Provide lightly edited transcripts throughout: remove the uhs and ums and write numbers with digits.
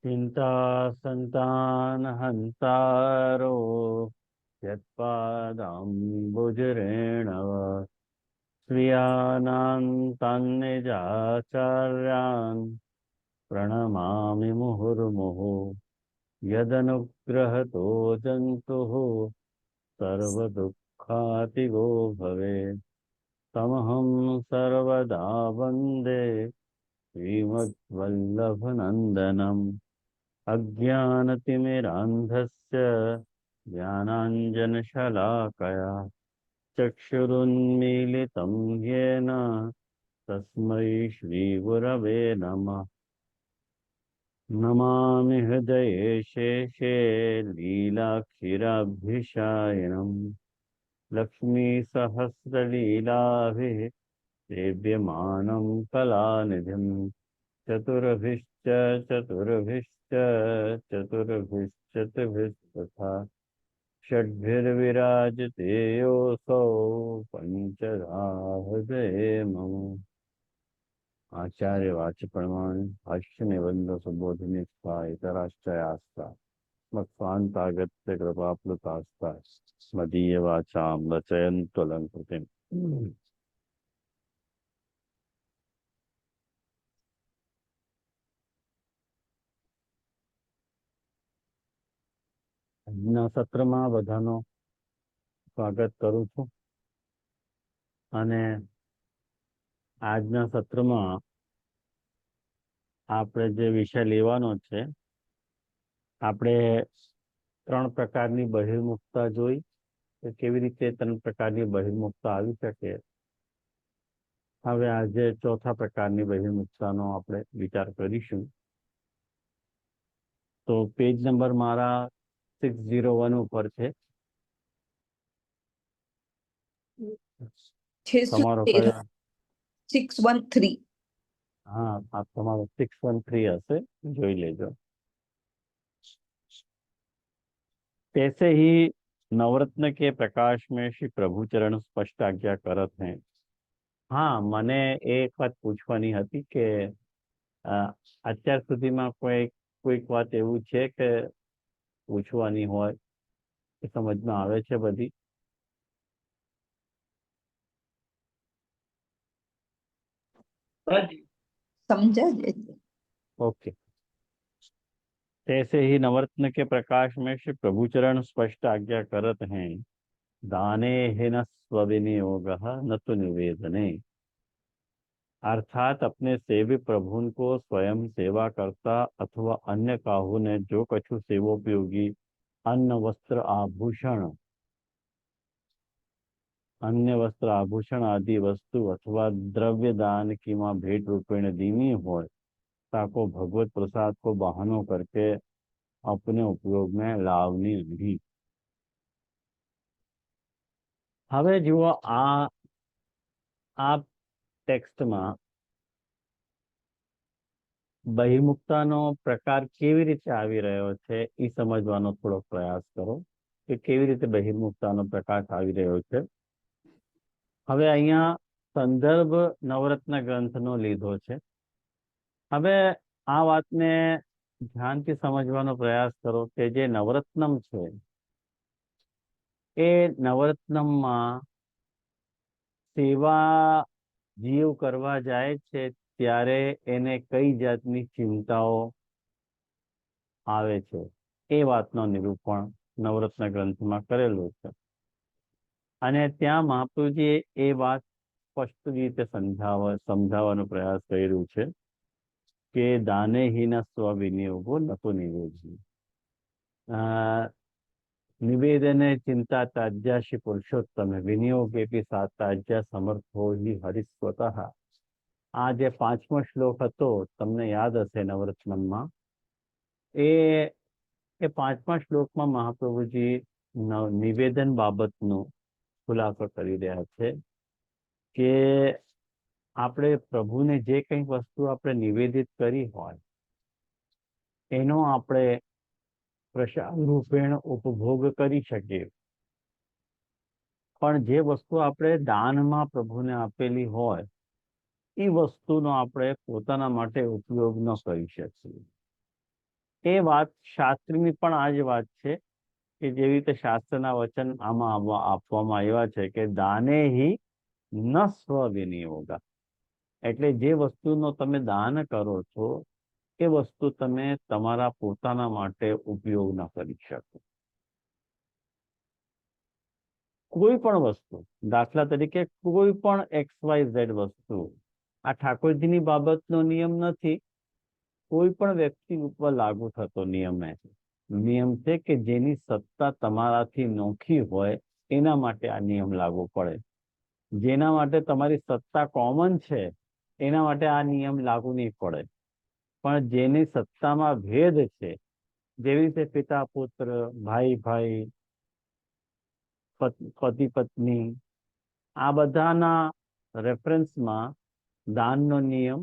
चिंता संतान हंतारो यत्पादाम्बुजरेणव स्वीयानां तन्निजाचार्यान् प्रणमामि मुहुर्मुहुः यदनुग्रहतो जन्तुः सर्वदुःखातिगो भवेत् तमहं सर्वदा वन्दे श्रीमद्वल्लभनन्दनम् अज्ञानतिमिरान्धस्य ज्ञानाञ्जनशलाकया चक्षुरुन्मीलितं येन तस्मै श्रीगुरवे नमः। नमामि हृदये शेषे लीलाक्षीराभ्युषायणम् लक्ष्मीसहस्रलीलाभिः सेव्यमानं कलानिधिम् चतुर्भिश्च चतुर्भिश्च चतुर्भिश्चतुर्भिस्तथा षड्भिर्विराजते योऽसौ पञ्चधा हृदये मम। आचार्य वाच प्रमाण भाष्य निबंध सुबोधिनी इतराश्चयास्ता मत्स्वान्तागत्य कृपाप्लुतास्ता मदीय वाचां रचयन्तु अलंकृतिम्। આજના સત્રમાં બધાનો સ્વાગત કરું છું અને આજના સત્રમાં આપણે જે વિષય લેવાનો છે આપણે ત્રણ પ્રકારની બહિર્મુખતા જોઈ કે કેવી રીતે ત્રણ પ્રકારની બહિર્મુખતા આવી શકે। હવે આજે ચોથા પ્રકારની બહિર્મુખતાનો આપણે વિચાર કરીશું। તો પેજ નંબર મારા 601 ઉપર છે। તમારો કયો? 613। हाँ, आप તમારો 613 હશે, જોઈ લેજો। कैसे ही नवरत्न के प्रकाश में श्री प्रभु चरण स्पष्ट आज्ञा करत हैं। हाँ, મને એક વાત પૂછવાની હતી કે અત્યાર સુધીમાં કોઈક વાત એવું છે કે પૂછવાની હોય કે સમજમાં આવે છે બધી? समझा? ओके। तैसे ही नवरत्न के प्रकाश में श्री प्रभु चरण स्पष्ट आज्ञा करत हैं। दाने है न स्वविनियोगः न तो निवेदने। अर्थात अपने सेव्य प्रभु को स्वयं सेवा करता अथवा अन्य काहू ने जो कछु सेवोपयोगी अन्य वस्त्र आभूषण आदि वस्तु अथवा द्रव्य दान की मां भेंट रूपेण दीनी हो ताको भगवत प्रसाद को बहानो करके अपने उपयोग में लावनी नहीं। હવે જુઓ આ ટેક્સ્ટમાં બહિર્મુખતાનો પ્રકાર કેવી રીતે આવી રહ્યો છે એ સમજવાનો થોડો પ્રયાસ કરો કે કેવી રીતે બહિર્મુખતાનો પ્રકાશ આવી રહ્યો છે। હવે અહીંયા સંદર્ભ નવરત્ન ગ્રંથનો લીધો છે। હવે આ વાતને ધ્યાનથી સમજવાનો પ્રયાસ કરો કે જે નવરત્નમ છે એ નવરત્નમમાં સેવા જીવ કરવા જાય છે ત્યારે એને કઈ જાતની ચિંતાઓ આવે છે એ વાતનો નિરૂપણ નવરત્ન ગ્રંથમાં કરેલું છે અને ત્યાં મહાપ્રભુજીએ એ વાત સ્પષ્ટ રીતે સમજાવવાનો પ્રયાસ કર્યો છે કે દાને હિના સ્વવિનિયોગો નતો નિવેદન। निवेदने चिंता ताज्या श्री पुरुषोत्तम विनियोगे भी साताज्या समर्थो ही हरिस्वतः। आ जे 5मो श्लोक હતો તમને યાદ હશે નવરત્નમમાં એ 5મા શ્લોકમાં મહાપ્રભુજી નિવેદન બાબતનો ખુલાસો કરી રહ્યા છે કે આપણે પ્રભુને જે કંઈ વસ્તુ આપણે નિવેદિત કરી હોય એનો આપણે પ્રસાદ રૂપેણ ઉપભોગ કરી શકીએ પણ જે વસ્તુ આપણે દાનમાં પ્રભુને આપેલી હોય એ વસ્તુનો આપણે પોતાના માટે ઉપયોગ ન કરી શકીએ. એ વાત શાસ્ત્રની પણ આ જ વાત છે કે જેવી રીતે શાસ્ત્રના વચન આમાં આપવામાં આવ્યા છે કે દાને હિ ન સ્વ વિનિયોગા, એટલે જે વસ્તુનો તમે દાન કરો છો એ વસ્તુ તમે તમારા પોતાના માટે ઉપયોગ ન કરી શકો. કોઈ પણ વસ્તુ, દાખલા તરીકે કોઈ પણ XYZ વસ્તુ, આ ઠાકોરજીની બાબતનો નિયમ નથી, કોઈ પણ વ્યક્તિ ઉપર લાગુ થતો નિયમ છે કે જેની સત્તા તમારાથી નોખી હોય એના માટે આ નિયમ લાગુ પડે. જેના માટે તમારી સત્તા કોમન છે એના માટે આ નિયમ લાગુ નહીં પડે. પણ જેની સત્તામાં ભેદ છે, જેવી રીતે પિતા પુત્ર, ભાઈ ભાઈ, પતિ પત્ની, આ બધાના રેફરન્સમાં દાનનો નિયમ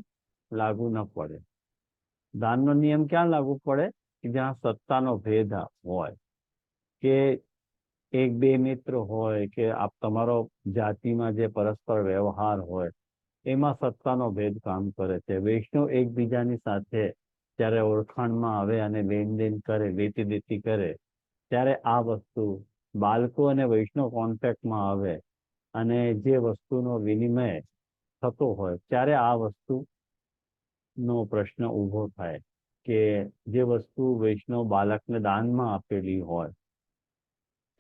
લાગુ ન પડે. દાનનો નિયમ ક્યાં લાગુ પડે? કે જ્યાં સત્તાનો ભેદ હોય, કે એક બે મિત્ર હોય, કે આપ તમારો જાતિમાં જે પરસ્પર વ્યવહાર હોય એમાં સત્તાનો ભેદ કામ કરે છે. વૈષ્ણવ એકબીજાની સાથે જ્યારે ઓળખાણમાં આવે અને લેનદેન કરે, લેતી દેતી કરે, ત્યારે આ વસ્તુ બાળકો અને વૈષ્ણવ કોન્ટેક્ટમાં આવે અને જે વસ્તુનો વિનિમય થતો હોય ત્યારે આ વસ્તુનો પ્રશ્ન ઊભો થાય કે જે વસ્તુ વૈષ્ણવ બાળકને દાનમાં આપેલી હોય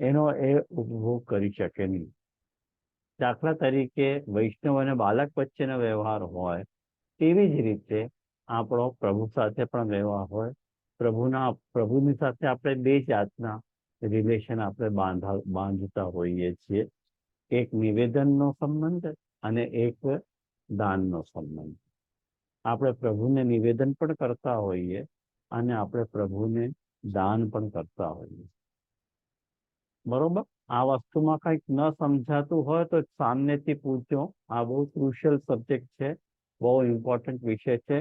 એનો એ ઉપભોગ કરી શકે નહીં. દાખલા તરીકે વૈષ્ણવ અને બાળક વચ્ચેનો વ્યવહાર હોય તેવી જ રીતે આપણો પ્રભુ સાથે પણ વ્યવહાર હોય. પ્રભુની સાથે આપણે બે જાતના રિલેશન આપણે બાંધતા હોઈએ છીએ. એક નિવેદનનો સંબંધ અને એક દાનનો સંબંધ. આપણે પ્રભુને નિવેદન પણ કરતા હોઈએ અને આપણે પ્રભુને દાન પણ કરતા હોઈએ. બરોબર? આ વસ્તુમાં કંઈક ન સમજાતું હોય તો સામનેથી પૂછજો. આ બહુ ક્રુશિયલ સબ્જેક્ટ છે, બહુ ઇમ્પોર્ટન્ટ વિષય છે.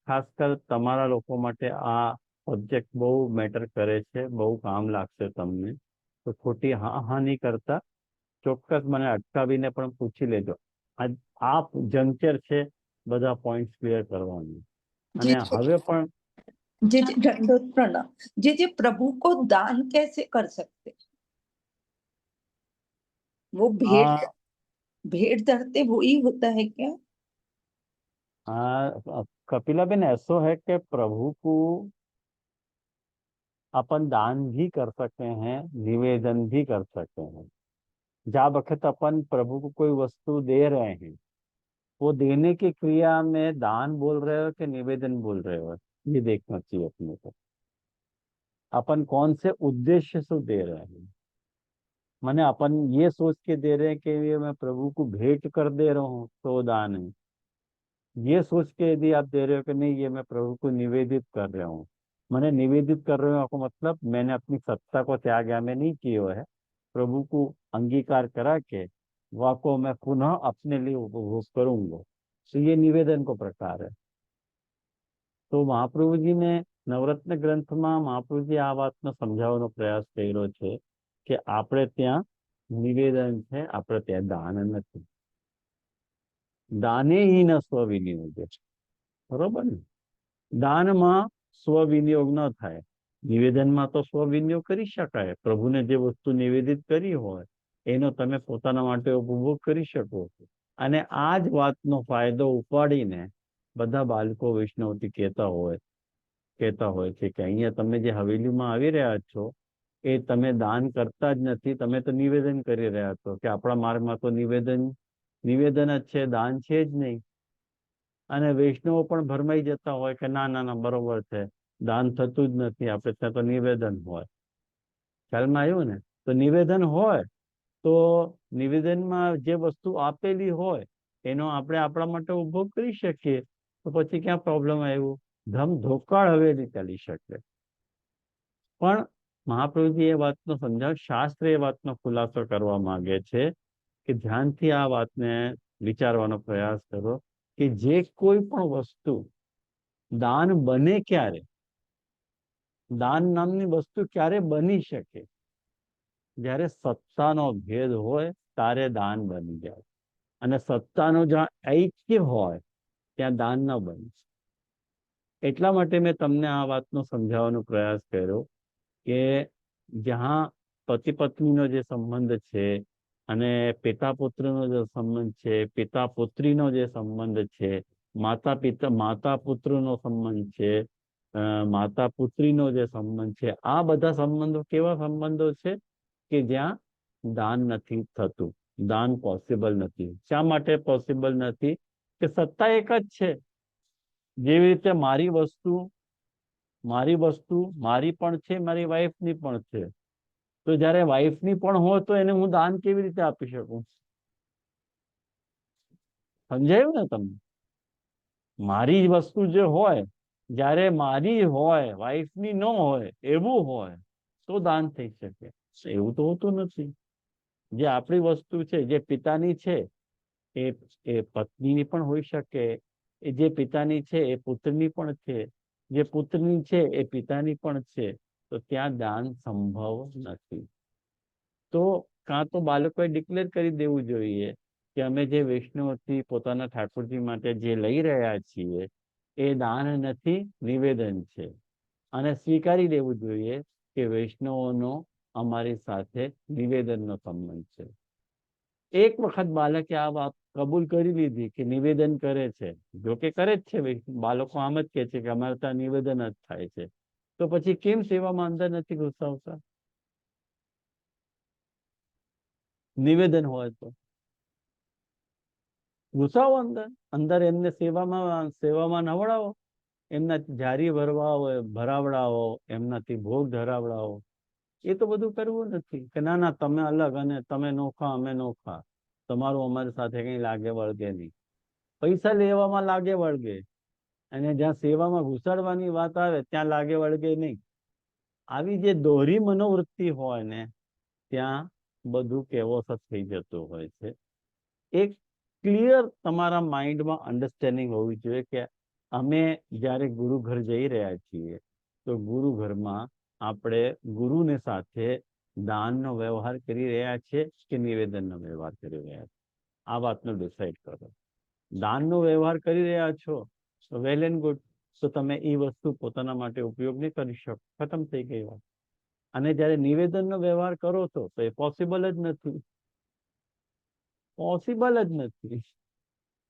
ખાસ કર તમારા લોકો માટે આ સબ્જેક્ટ બહુ મેટર કરે છે, બહુ કામ લાગશે તમને. તો ખોટી હા નહીં કરતા, ચોક્કસ મને અટકાવીને પણ પૂછી લેજો. આ જંક્ચર છે બધા પોઈન્ટ ક્લિયર કરવાનું. અને હવે પણ जी दंडोत प्रणाम। जी प्रभु को दान कैसे कर सकते? वो भेंट धरते वही होता है क्या? कपिला बेन, ऐसा है कि प्रभु को अपन दान भी कर सकते हैं, निवेदन भी कर सकते हैं। जा वक्त अपन प्रभु को कोई वस्तु दे रहे हैं, वो देने की क्रिया में दान बोल रहे हो कि निवेदन बोल रहे हो, ये देखना चाहिए अपने को। अपन कौन से उद्देश्य से दे रहे हैं। माने अपन ये सोच के दे रहे हैं कि ये मैं प्रभु को भेंट कर दे रहा हूँ तो दान है। ये सोच के यदि आप दे रहे हो कि नहीं ये मैं प्रभु को निवेदित कर रहा हूँ, मैंने निवेदित कर रहे हो आपको मतलब मैंने अपनी सत्ता को त्याग में नहीं किया है, प्रभु को अंगीकार करा के वाको मैं पुनः अपने लिए उपभोग करूंगा, तो ये निवेदन को प्रकार है। तो મહાપ્રભુજી ને નવરત્ન ગ્રંથમાં મહાપ્રભુજી આ વાતનો સમજાવવાનો પ્રયાસ કર્યો છે કે આપણે ત્યાં નિવેદન છે, આપણે ત્યાં દાન નથી. દાને હિ ન સ્વવિનિયોગ છે, બરોબર ને? દાનમાં સ્વવિનિયોગ ન થાય. નિવેદનમાં તો સ્વવિનિયોગ કરી શકાય. પ્રભુને જે વસ્તુ નિવેદિત કરી હોય એનો તમે પોતાના માટે ઉપભોગ કરી શકો છો. અને આ જ વાતનો ફાયદો ઉપાડીને બધા બાળકો વૈષ્ણવથી કહેતા હોય છે કે અહીંયા તમે જે હવેલીમાં આવી રહ્યા છો એ તમે દાન કરતા જ નથી, તમે તો નિવેદન કરી રહ્યા છો કે આપણા માર્ગમાં તો નિવેદન જ છે, દાન છે જ નહીં. અને વૈષ્ણવો પણ ભરમાઈ જતા હોય કે ના ના ના બરોબર છે, દાન થતું જ નથી, આપણે ત્યાં તો નિવેદન હોય. ખ્યાલમાં આવ્યું ને? તો નિવેદન હોય તો નિવેદનમાં જે વસ્તુ આપેલી હોય એનો આપણે આપણા માટે ઉપભોગ કરી શકીએ, તો પછી ક્યાં પ્રોબ્લેમ આવ્યું? ધમ ધોકાળ હવેલી ચાલી શકે. પણ મહાપ્રભુજી એ વાતનો સમજાવ, શાસ્ત્ર એ વાતનો ખુલાસો કરવા માંગે છે કે ધ્યાનથી આ વાતને વિચારવાનો પ્રયાસ કરો કે જે કોઈ પણ વસ્તુ દાન બને ક્યારે, દાન નામની વસ્તુ ક્યારે બની શકે? જ્યારે સત્તાનો ભેદ હોય તારે દાન બની જાય. અને સત્તાનો જ્યાં ઐક્ય હોય ત્યાં દાન ન બને. એટલા માટે મેં તમને આ વાતનો સમજાવવાનો પ્રયાસ કર્યો કે જ્યાં પતિ પત્નીનો જે સંબંધ છે અને પિતા પુત્રનો જે સંબંધ છે, પિતા પુત્રીનો જે સંબંધ છે, માતા પુત્રનો સંબંધ છે, માતા પુત્રીનો જે સંબંધ છે, આ બધા સંબંધો કેવા સંબંધો છે કે જ્યાં દાન નથી થતું, દાન પોસિબલ નથી. શા માટે પોસિબલ નથી? કે સત્તા એક જ છે. જેવી રીતે મારી વસ્તુ મારી પણ છે, મારી વાઈફની પણ છે. તો જયારે વાઈફની પણ હોય તો એને હું દાન કેવી રીતે આપી શકું? સમજાયું ને તમને? મારી વસ્તુ જે હોય, જ્યારે મારી હોય, વાઈફની ન હોય, એવું હોય તો દાન થઈ શકે. એવું તો હોતું નથી. જે આપણી વસ્તુ છે, જે પિતાની છે, એ પત્નીની પણ હોઈ શકે. એ જે પિતાની છે એ પુત્રની પણ છે, જે પુત્રની છે એ પિતાની પણ છે. તો ત્યાં દાન સંભવ નથી. તો કાં તો બાળકોએ ડિક્લેર કરી દેવું જોઈએ કે અમે જે વૈષ્ણવથી પોતાના ઠાકોરજી માટે જે લઈ રહ્યા છીએ એ દાન નથી, નિવેદન છે. અને સ્વીકારી લેવું જોઈએ કે વૈષ્ણવોનો અમારી સાથે નિવેદનનો સંબંધ છે. એક વખત બાળકે આ વાત કબૂલ કરી લીધી કે નિવેદન કરે છે, જો કે કરે જ છે, બાળકો આમ જ કે છે કે અમારે ત્યાં નિવેદન જ થાય છે, તો પછી કેમ સેવામાં અંદર નથી ઘુસાવતા? નિવેદન હોય તો ઘુસાવો અંદર એમને સેવામાં નવડાવો, એમનાથી જારી ભરાવડાવો, એમનાથી ભોગ ધરાવડાવો. એ તો બધું કરવું નથી કે ના ના તમે અલગ અને તમે નોખા અમે નોખા, તમારું અમારી સાથે કઈ લાગે વળગે નહીં. પૈસા લેવામાં લાગે વળગે, અને જ્યાં સેવામાં ઘુસાડવાની વાત આવે ત્યાં લાગે વળગે નહીં. આવી જે દોરી મનોવૃત્તિ હોય ને ત્યાં બધું કેવોસ થઈ જતું હોય છે. એક ક્લિયર તમારા માઇન્ડમાં અન્ડરસ્ટેન્ડિંગ હોવી જોઈએ કે અમે જ્યારે ગુરુ ઘર જઈ રહ્યા છીએ તો ગુરુ ઘરમાં આપણે ગુરુને સાથે દાનનો વ્યવહાર કરી રહ્યા છીએ કે નિવેદનનો વ્યવહાર કરી રહ્યા છીએ? આ વાતનો ડિસાઈડ કરો. દાનનો વ્યવહાર કરી રહ્યા છો તો વેલ એન્ડ ગુડ, તો તમે એ વસ્તુ પોતાના માટે ઉપયોગ નહીં કરી શકો, ખતમ થઈ ગઈ વાત. અને જ્યારે નિવેદનનો વ્યવહાર કરો છો તો એ પોસિબલ જ નથી. પોસિબલ જ નથી.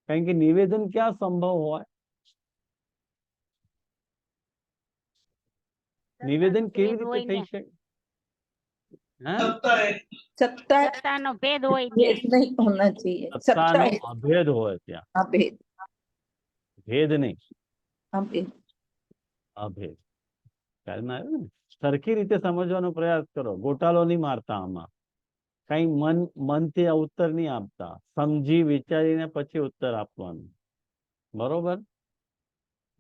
કારણ કે નિવેદન ક્યાં સંભવ હોય? નિવેદન કેવી રીતે થઈ શકે? સત્તાનો ભેદ હોય ને, भेद नहीं होना चाहिए. સત્તાનો सत्ता है. અભેદ હોય ત્યાં, अभेद. ભેદ નહીં, अभेद. અભેદ. ખ્યાલમાં આવ્યું ને? સરખી રીતે સમજવાનો પ્રયાસ કરો. ગોટાળો નહીં મારતા આમાં. કઈ મનથી આ ઉત્તર નહીં આપતા, સમજી વિચારીને પછી ઉત્તર આપવાનો. બરોબર?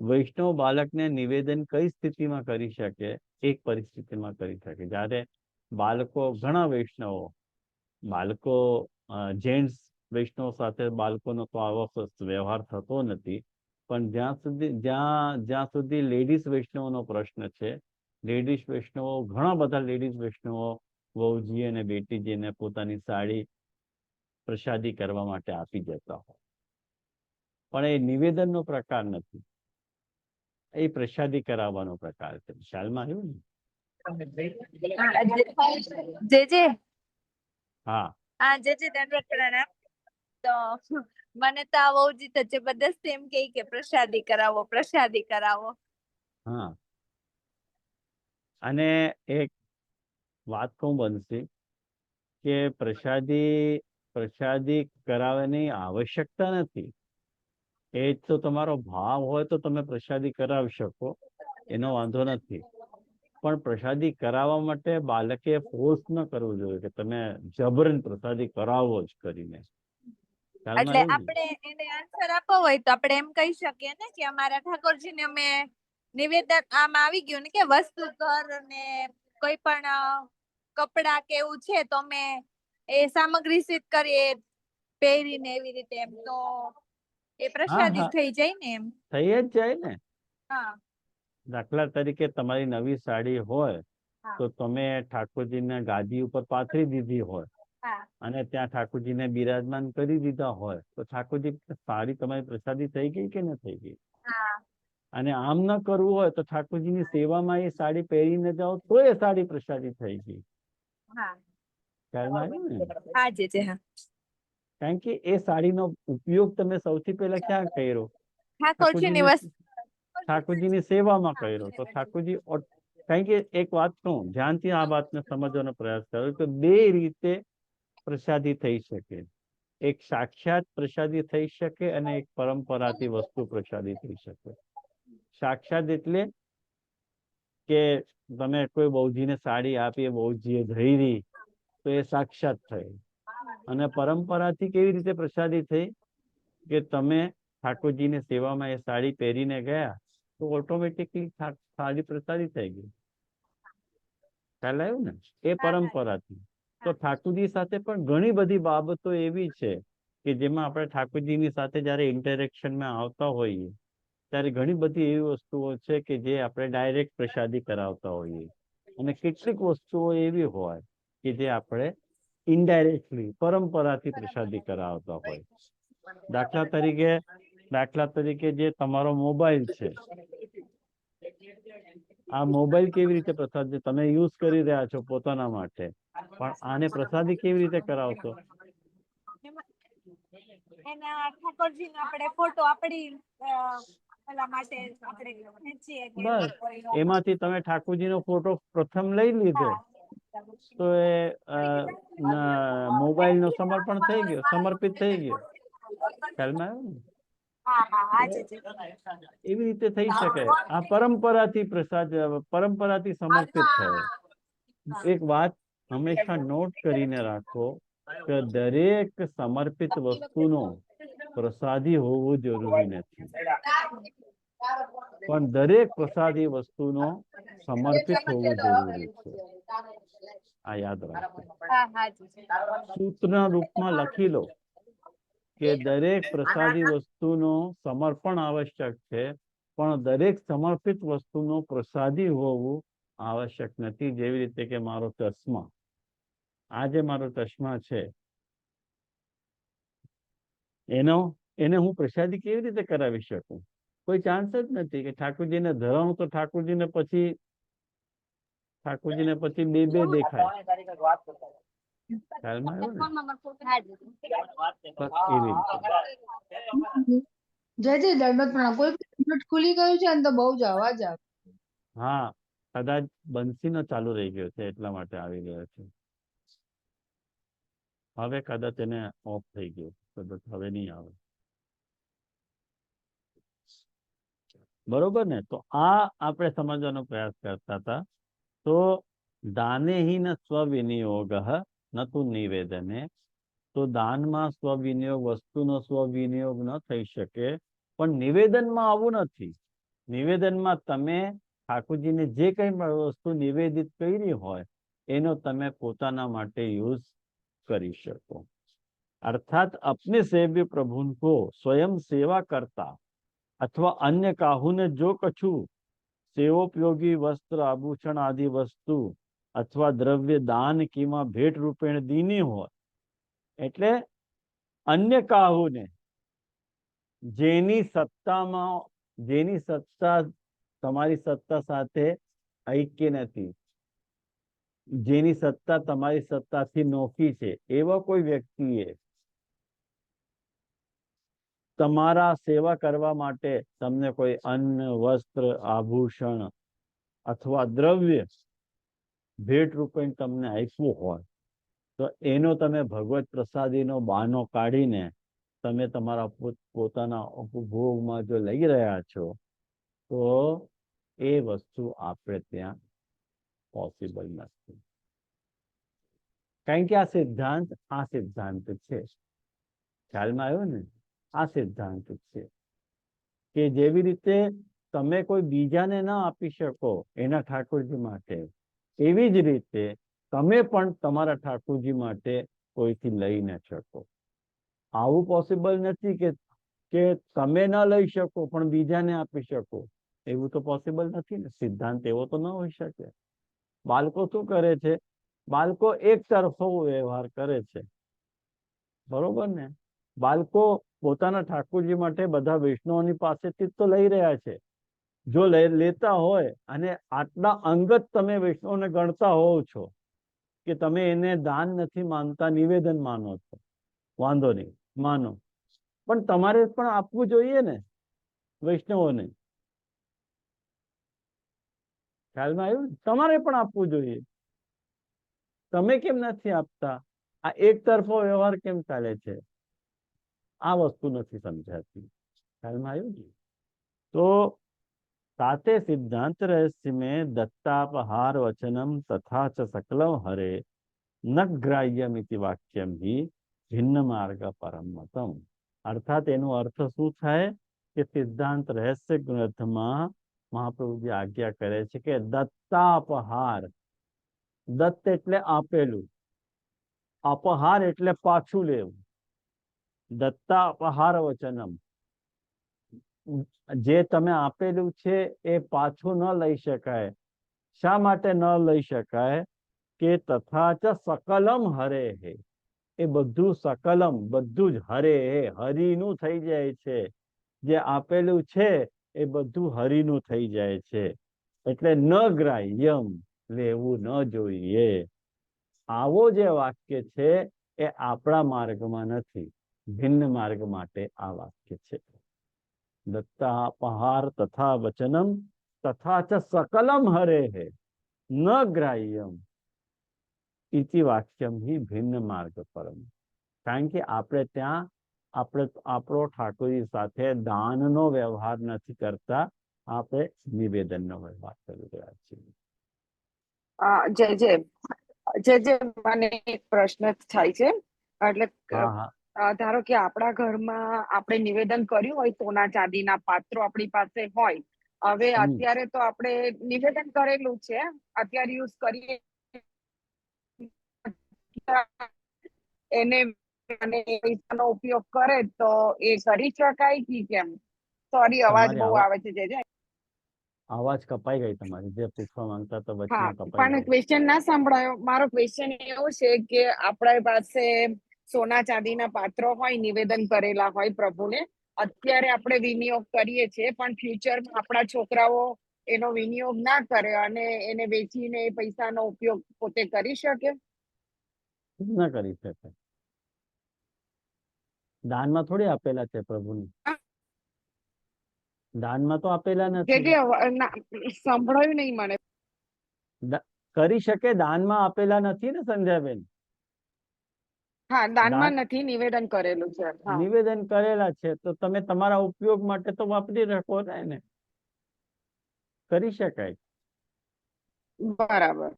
વૈષ્ણવ બાળકને નિવેદન કઈ સ્થિતિમાં કરી શકે? એક પરિસ્થિતિમાં કરી શકે જ્યારે ઘણા બાળકો જેન્ટ્સ વૈષ્ણવ સાથે બાળકોનો તો આવો વ્યવહાર થતો નથી, પણ જ્યાં સુધી લેડીઝ વૈષ્ણવનો પ્રશ્ન છે, ઘણા બધા લેડીઝ વૈષ્ણવો વહુજી અને બેટીજીને પોતાની સાડી પ્રસાદી કરવા માટે આપી જતા હોય, પણ એ નિવેદનનો પ્રકાર નથી, એ પ્રસાદી કરાવવાનો પ્રકાર છે. ખ્યાલમાં આવ્યું ને? હા, જે દંડવત પ્રણામ. તો મને તો આ બહુજી તો જબરદસ્ત એમ કે પ્રસાદી કરાવો, પ્રસાદી કરાવો. હા. અને એક વાત કહું બનશે કે પ્રસાદી કરાવવાની આવશ્યકતા નથી. એ તો તમારો ભાવ હોય તો તમે પ્રસાદી કરાવી શકો, એનો વાંધો નથી. પણ પ્રસાદી કરાવવા માટે બાળકે ફોર્સ ન કરવું જોઈએ કે તમે જબરન પ્રસાદી કરાવો જ કરીને. એટલે આપણે એને આન્સર આપવો હોય તો આપણે એમ કહી શકીએ ને કે અમારા ઠાકોરજીને અમે નિવેદન આમ આવી ગયું ને કે વસ્તુ ઘર ને કોઈ પણ કપડા કે એવું છે તો અમે એ સામગ્રી સિદ્ધ કરીએ પહેરીને એવી રીતે, એમ તો એ પ્રસાદી થઈ જાય ને? એમ થઈ જ જાય ને. હા. દાખલા તરીકે તમારી નવી સાડી હોય તો તમે ઠાકોરજીને ગાદી ઉપર પાથરી દીધી હોય હા અને ત્યાં ઠાકોરજીને બિરાજમાન કરી દીધા હોય તો ઠાકોરજી સાડી તમારી પ્રસાદી થઈ ગઈ કે ન થઈ ગઈ? હા અને આમ ન કરવું હોય તો ઠાકોરજીની સેવામાં એ સાડી પહેરીને જાઓ તો એ સાડી પ્રસાદી થઈ ગઈ. હા ખ્યાલમાં આવ્યું ને? હા જીજી હા. કારણ કે એ સાડીનો ઉપયોગ તમે સૌથી પહેલા ક્યાં કર્યો? ઠાકોરજીની વસ્તુ. ઠાકોરજીની સેવામાં કર્યો. તો ઠાકોરજી કારણ કે એક વાત કહું, ધ્યાનથી આ વાતને સમજવાનો પ્રયાસ કરો કે બે રીતે પ્રસાદી થઈ શકે. એક સાક્ષાત પ્રસાદી થઈ શકે અને એક પરંપરાથી વસ્તુ પ્રસાદી થઈ શકે. સાક્ષાત એટલે કે તમે કોઈ બહુજીને સાડી આપી, બહુજીએ ધરી તો એ સાક્ષાત થઈ. અને પરંપરાથી કેવી રીતે પ્રસાદી થઈ કે તમે ઠાકોરજીની સેવામાં એ સાડી પહેરીને ગયા તો ઓટોમેટિકલી સાડી પ્રસાદી થઈ ગઈ. ખ્યાલ આવ્યું ને? એ પરંપરાથી. તો ઠાકોરજી સાથે પણ ઘણી બધી બાબતો એવી છે કે જેમાં આપણે ઠાકોરજીની સાથે જયારે ઇન્ટરેક્શનમાં આવતા હોઈએ ત્યારે ઘણી બધી એવી વસ્તુઓ છે કે જે આપણે ડાયરેક્ટ પ્રસાદી કરાવતા હોઈએ અને કેટલીક વસ્તુઓ એવી હોય કે જે આપણે ઇનડાયરેક્ટલી પરંપરાથી પ્રસાદી કરાવતા હોય. દાખલા તરીકે જે તમારો મોબાઈલ છે, આ મોબાઈલ કેવી રીતે પ્રસાદી તમે યુઝ કરી રહ્યા છો પોતાના માટે, પણ આને પ્રસાદી કેવી રીતે કરાવશો? એના ઠાકોરજીનો આપણે ફોટો આપણી પેલા માટે આપણે ખેંચીએ કે બસ એમાંથી તમે ઠાકોરજીનો ફોટો પ્રથમ લઈ લીધો તો એ મોબાઈલ નો સમર્પણ થઈ ગયો, સમર્પિત થઈ ગયો. ખ્યાલમાં આવ્યું ને? હા હા હા એટલે જીજી. એવી રીતે થઈ શકે. આ પરંપરાથી સમર્પિત થયો. એક વાત હંમેશા નોટ કરીને રાખો કે દરેક સમર્પિત વસ્તુનો પ્રસાદી હોવું જરૂરી નથી, પણ દરેક પ્રસાદી વસ્તુનો સમર્પિત હોવું જરૂરી છે. આ યાદ રાખો. હા હા જીજી. સૂત્રના રૂપમાં લખી લો કે દરેક પ્રસાદી વસ્તુનો સમર્પણ આવશ્યક છે, પણ દરેક સમર્પિત વસ્તુનો પ્રસાદી હોવું આવશ્યક નથી. જેવી રીતે કે મારો ચશ્મા, આ જે મારો ચશ્મા છે એને હું પ્રસાદી કેવી રીતે કરાવી શકું? કોઈ ચાન્સ જ નથી. કે ઠાકોરજીને ધરાવું તો ઠાકોરજીને પછી બે બે દેખાય. ખ્યાલમાં આવ્યો ને? બસ એવી રીતે. જયજી દંડવત પ્રણામ. કોઈ મિનિટ ખુલી ગયું છે ને તો બહુ જ અવાજ આવે. હા, કદાચ બંસીનો ચાલુ રહી ગયો છે એટલા માટે આવી ગયો છે. હવે કદાચ એને ઓફ થઈ ગયો, કદાચ હવે નહીં આવે. બરોબર ને? તો આ આપણે સમજવાનો પ્રયાસ કરતા હતા. તો દાને હિ ન સ્વવિનિયોગ ન તુ નિવેદને. તો દાનમાં સ્વવિનિયોગ, વસ્તુનો સ્વવિનિયોગ ન થઈ શકે, પણ નિવેદનમાં આવું નથી. નિવેદનમાં તમે ઠાકોરજીને જે કઈ વસ્તુ નિવેદિત કરી હોય એનો તમે પોતાના માટે યુઝ કરી શકો. अर्थात अपने सेव्य प्रभु को स्वयं सेवा करता अथवा अन्य काहू ने जो कछु सेवोपयोगी वस्त्र, आभूषण आदि वस्तु अथवा द्रव्य दान कीमा भेट रूपेण दीनी हो, એટલે અન્ય કાહુને જેની સત્તા તમારી સત્તા સાથે ઐક્ય નથી, જેની સત્તા તમારી સત્તાથી નોખી છે, એવા કોઈ વ્યક્તિએ તમારા સેવા કરવા માટે તમને કોઈ અન્ન, વસ્ત્ર, આભૂષણ અથવા દ્રવ્ય ભેટ રૂપે તમને આપ્યું હોય તો એનો તમે ભગવત પ્રસાદીનો બહાનો કાઢીને તમે તમારા પોતાના ઉપભોગમાં જો લઈ રહ્યા છો તો એ વસ્તુ આપણે ત્યાં પોસિબલ નથી. કારણ કે આ સિદ્ધાંત છે. ખ્યાલમાં આવ્યો ને? આ સિદ્ધાંત છે કે જેવી રીતે તમે કોઈ બીજાને ના આપી શકો એના ઠાકોરજી માટે, એવી જ રીતે તમે પણ તમારા ઠાકોરજી માટે કોઈથી લઈ ન શકો. આવું પોસિબલ નથી કે તમે ના લઈ શકો પણ બીજાને આપી શકો. એવું તો પોસિબલ નથી ને. સિદ્ધાંત એવો તો ન હોઈ શકે. બાળકો શું કરે છે બાળકો એક તરફો વ્યવહાર કરે છે, બરોબર ને? બાળકો પોતાના ઠાકોરજી માટે બધા વૈષ્ણવોની પાસેથી તો લઈ રહ્યા છે. જો લેતા હોય અને આટલા અંગત તમે વૈષ્ણવને ગણતા હોવ છો કે તમે એને દાન નથી માનતા, નિવેદન માનો છો, વાંધો નહીં, માનો, પણ તમારે પણ આપવું જોઈએ ને વૈષ્ણવોને. ખ્યાલમાં આવ્યું? તમારે પણ આપવું જોઈએ. તમે કેમ નથી આપતા? આ એક તરફો વ્યવહાર કેમ ચાલે છે? આ વસ્તુ નથી સમજાતી. ખ્યાલમાં આવ્યું ને? તો ताते सिद्धांत रहस्य में दत्तापहार वचनम तथा च सकलम हरे न ग्राह्यम इति वाक्यम ही भिन्न मार्ग परम मतम. अर्थात એનો અર્થ શું થાય કે સિદ્ધાંત રહસ્ય ગ્રંથમાં મહાપ્રભુજી આજ્ઞા કરે છે કે દત્તાપહાર, દત્ત એટલે આપેલું, અપહાર એટલે પાછું લેવું. દત્તાપહાર વચનમ, જે તમે આપેલું છે એ પાછું ન લઈ શકાય. શા માટે ન લઈ શકાય? કે તથા ચ સકલમ હરે હે, એ બધું સકલમ, બધું જ હરે હે, હરિનું થઈ જાય છે. જે આપેલું છે એ બધું હરિનું થઈ જાય છે. એટલે ન ગ્રાહ્યમ, લેવું ન જોઈએ. આવો જે વાક્ય છે એ આપણા માર્ગમાં નથી, ભિન્ન માર્ગ માટે આ વાક્ય છે. दत्तापहार तथा वचनम तथा च सकलम हरे है न ग्राह्यम इति वाक्यम ही भिन्न मार्ग परम. કારણ કે આપણે ત્યાં આપણો ઠાકોરજી સાથે દાનનો વ્યવહાર નથી કરતા, આપણે નિવેદનનો વ્યવહાર કરી રહ્યા છીએ. જય જય જય જય. મને એક પ્રશ્ન થાય છે. એટલે હા હા, ધારો કે આપણા ઘરમાં આપણે નિવેદન કર્યું હોય, સોના ચાંદીના પાત્રો આપણી પાસે હોય. હવે અત્યારે તો આપણે નિવેદન કરેલું છે, અત્યારે યુઝ કરીએ એને અને પૈસાનો ઉપયોગ કરે તો એ કરી શકાય કે કેમ? સોરી, અવાજ તમારી બહુ આવે છે. જય જય. અવાજ કપાઈ ગઈ તમારી. જે પૂછવા માંગતા તો હા, વચમાં કપાઈ પણ ગઈ. ક્વેશ્ચન ના સાંભળાયો. મારો ક્વેશ્ચન એવો છે કે આપણા પાસે સોના ચાંદીના પાત્રો હોય, નિવેદન કરેલા હોય પ્રભુને, અત્યારે આપણે વિનિયોગ કરીએ છીએ, પણ ફ્યુચરમાં આપણા છોકરાઓ એનો વિનિયોગ ના કરે અને એને વેચીને એ પૈસાનો ઉપયોગ પોતે કરી શકે? ના કરી શકે. દાનમાં થોડી આપેલા છે પ્રભુને. દાનમાં તો આપેલા જે નથી. સાંભળાયું નહીં મને. કરી શકે, દાનમાં આપેલા નથી ને સંધ્યાબેન. હા, દાનમાં દાન નથી, નિવેદન કરેલું છે. હા, નિવેદન કરેલા છે તો તમે તમારા ઉપયોગ માટે તો વાપરી રાખો ને એને. કરી શકાય. બરાબર.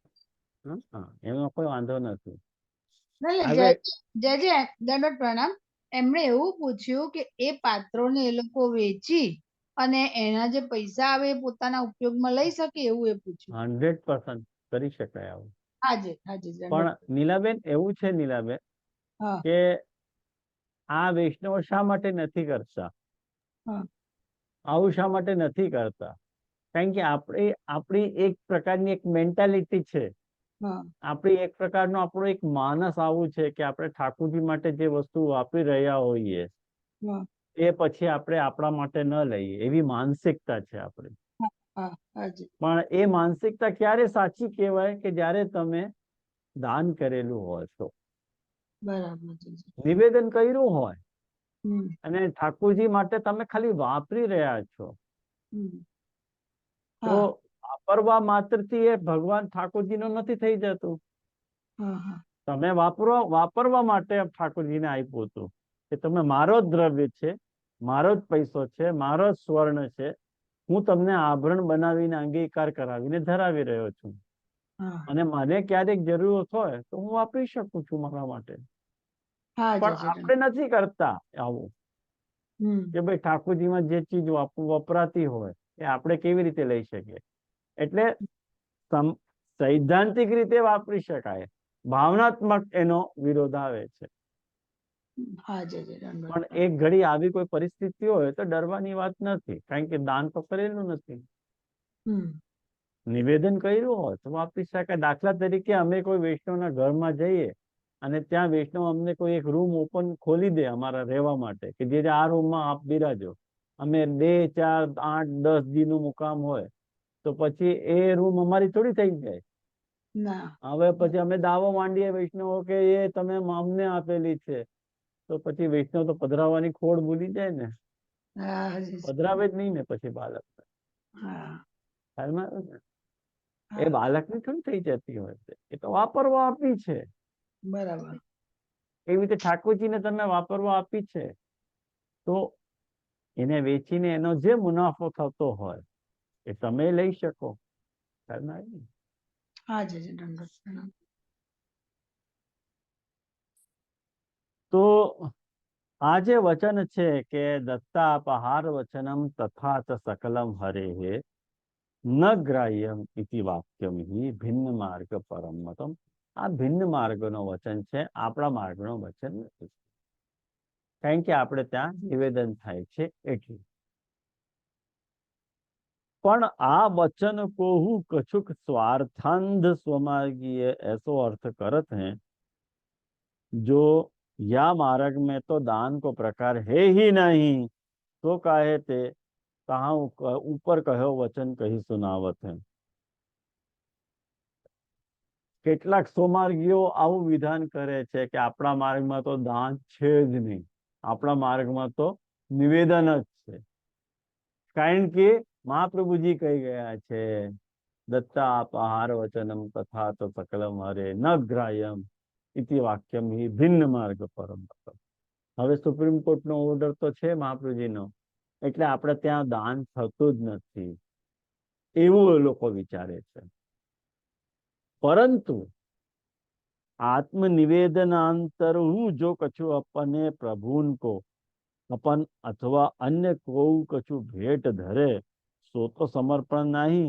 હા, એમાં કોઈ વાંધો નથી. જય હવે જય જય દંડવત પ્રણામ. એમણે એવું પૂછ્યું કે એ પાત્રોને એ લોકો વેચી અને એના જે પૈસા આવે એ પોતાના ઉપયોગમાં લઈ શકે, એવું એ પૂછ્યું. 100% કરી શકાય આવું. હાજી હાજી પણ દંડવત. નીલાબેન, એવું છે નીલાબેન હા કે આ વૈષ્ણવ શા માટે નથી કરતા? હા આવું શા માટે નથી કરતા? કારણ કે આપણી એક પ્રકારની એક મેન્ટાલિટી છે. હા આપણી એક પ્રકારનો આપણો એક માનસ આવું છે કે આપણે ઠાકોરજી માટે જે વસ્તુ વાપરી રહ્યા હોઈએ હા એ પછી આપણે આપણા માટે ન લઈએ, એવી માનસિકતા છે આપણી. હા હાજી. પણ એ માનસિકતા ક્યારે સાચી કહેવાય? કે જ્યારે તમે દાન કરેલું હોય તો, બરાબર છે. નિવેદન કર્યું હોય હમ અને ઠાકોરજી માટે તમે ખાલી વાપરી રહ્યા છો, હમ તો હા વાપરવા માત્રથી એ ભગવાન ઠાકોરજીનો નથી થઈ જતું. હા હા તમે વાપરવા માટે ઠાકોરજીને આપ્યું હતું કે તમે મારો જ દ્રવ્ય છે, મારો જ પૈસો છે, મારો જ સ્વર્ણ છે, હું તમને આભરણ બનાવીને અંગીકાર કરાવીને ધરાવી રહ્યો છું, હા અને મને ક્યારેક જરૂરત હોય તો હું વાપરી શકું છું મારા માટે. હા પણ જય જય. આપણે નથી કરતા આવું હમ કે ભાઈ ઠાકોરજીમાં જે ચીજ વપરાતી હોય એ આપણે કેવી રીતે લઈ શકીએ. એટલે સૈદ્ધાંતિક રીતે વાપરી શકાય, ભાવનાત્મક એનો વિરોધ આવે છે. હા જય જય દંડવત. પણ એક ઘડી આવી કોઈ પરિસ્થિતિ હોય તો ડરવાની વાત નથી, કારણ કે દાન તો કરેલું નથી. હમ નિવેદન કર્યું હોય તો વાપરી શકાય. દાખલા તરીકે અમે કોઈ વૈષ્ણવના ઘરમાં જઈએ અને ત્યાં વૈષ્ણવ અમને કોઈ એક રૂમ ઓપન ખોલી દે અમારા રહેવા માટે, કે જે આ રૂમમાં આપ બિરાજો, અમે 2, 4, 8, 10 દીનું મુકામ હોય, તો પછી એ રૂમ અમારી થોડી થઈ જાય. ના. હવે પછી અમે દાવો માંડીએ વૈષ્ણવો કે એ તમે અમને આપેલી છે, તો પછી વૈષ્ણવ તો પધરાવવાની ખોડ ભૂલી જાય ને, હા, હજી. પધરાવે જ નહીં ને પછી બાળક. હા. ખ્યાલમાં આવ્યો ને? એ હા, બાળકની થોડી થઈ જતી હોય છે, એ તો વાપરવા આપી છે. બરાબર. એવી રીતે ઠાકોરજીને તમે વાપરવા આપી છે, તો એને વેચીને એનો જે મુનાફો થતો હોય એ તમે લઈ શકો. ખ્યાલમાં આવ્યું ને? હા જી, દંડવત પ્રણામ. તો આ જે વચન છે કે દત્તાપહાર વચનમ તથા ચ સકલમ હરેહે ન ગ્રાહ્યમ ઇતિ વાક્યમ હિ ભિન્ન માર્ગ પરમ મતમ. આ ભિન્ન માર્ગનો વચન છે, આપણા માર્ગનો વચન નથી. કારણ કે આપણે ત્યાં નિવેદન થાય છે એટલે. પણ આ वचन को हूँ कछुक स्वार्थांध स्वमार्गीय ऐसो अर्थ करत हैं जो या मार्ग में तो दान को प्रकार है ही नहीं, तो काहे ते कहा ऊपर कहो वचन कही सुनावत है. કેટલાક સ્વમાર્ગીઓ આવું વિધાન કરે છે કે આપણા માર્ગમાં તો દાન છે જ નહીં, આપણા માર્ગમાં તો નિવેદન જ છે. કારણ કે મહાપ્રભુજી કહી ગયા છે દત્તાપહાર વચનમ તથા તો સકલમ હરે ન ગ્રાહ્યમ ઇતિ વાક્યમ હિ ભિન્ન માર્ગ પરમ. હવે સુપ્રીમ કોર્ટનો ઓર્ડર તો છે મહાપ્રભુજીનો, એટલે આપણે ત્યાં દાન થતું જ નથી એવું એ લોકો વિચારે છે. પરંતુ आत्मनिवेदनांतर हूँ जो कछु अपने प्रभुन को अपन अथवा अन्य को कछु भेंट धरे सो तो समर्पण नहीं,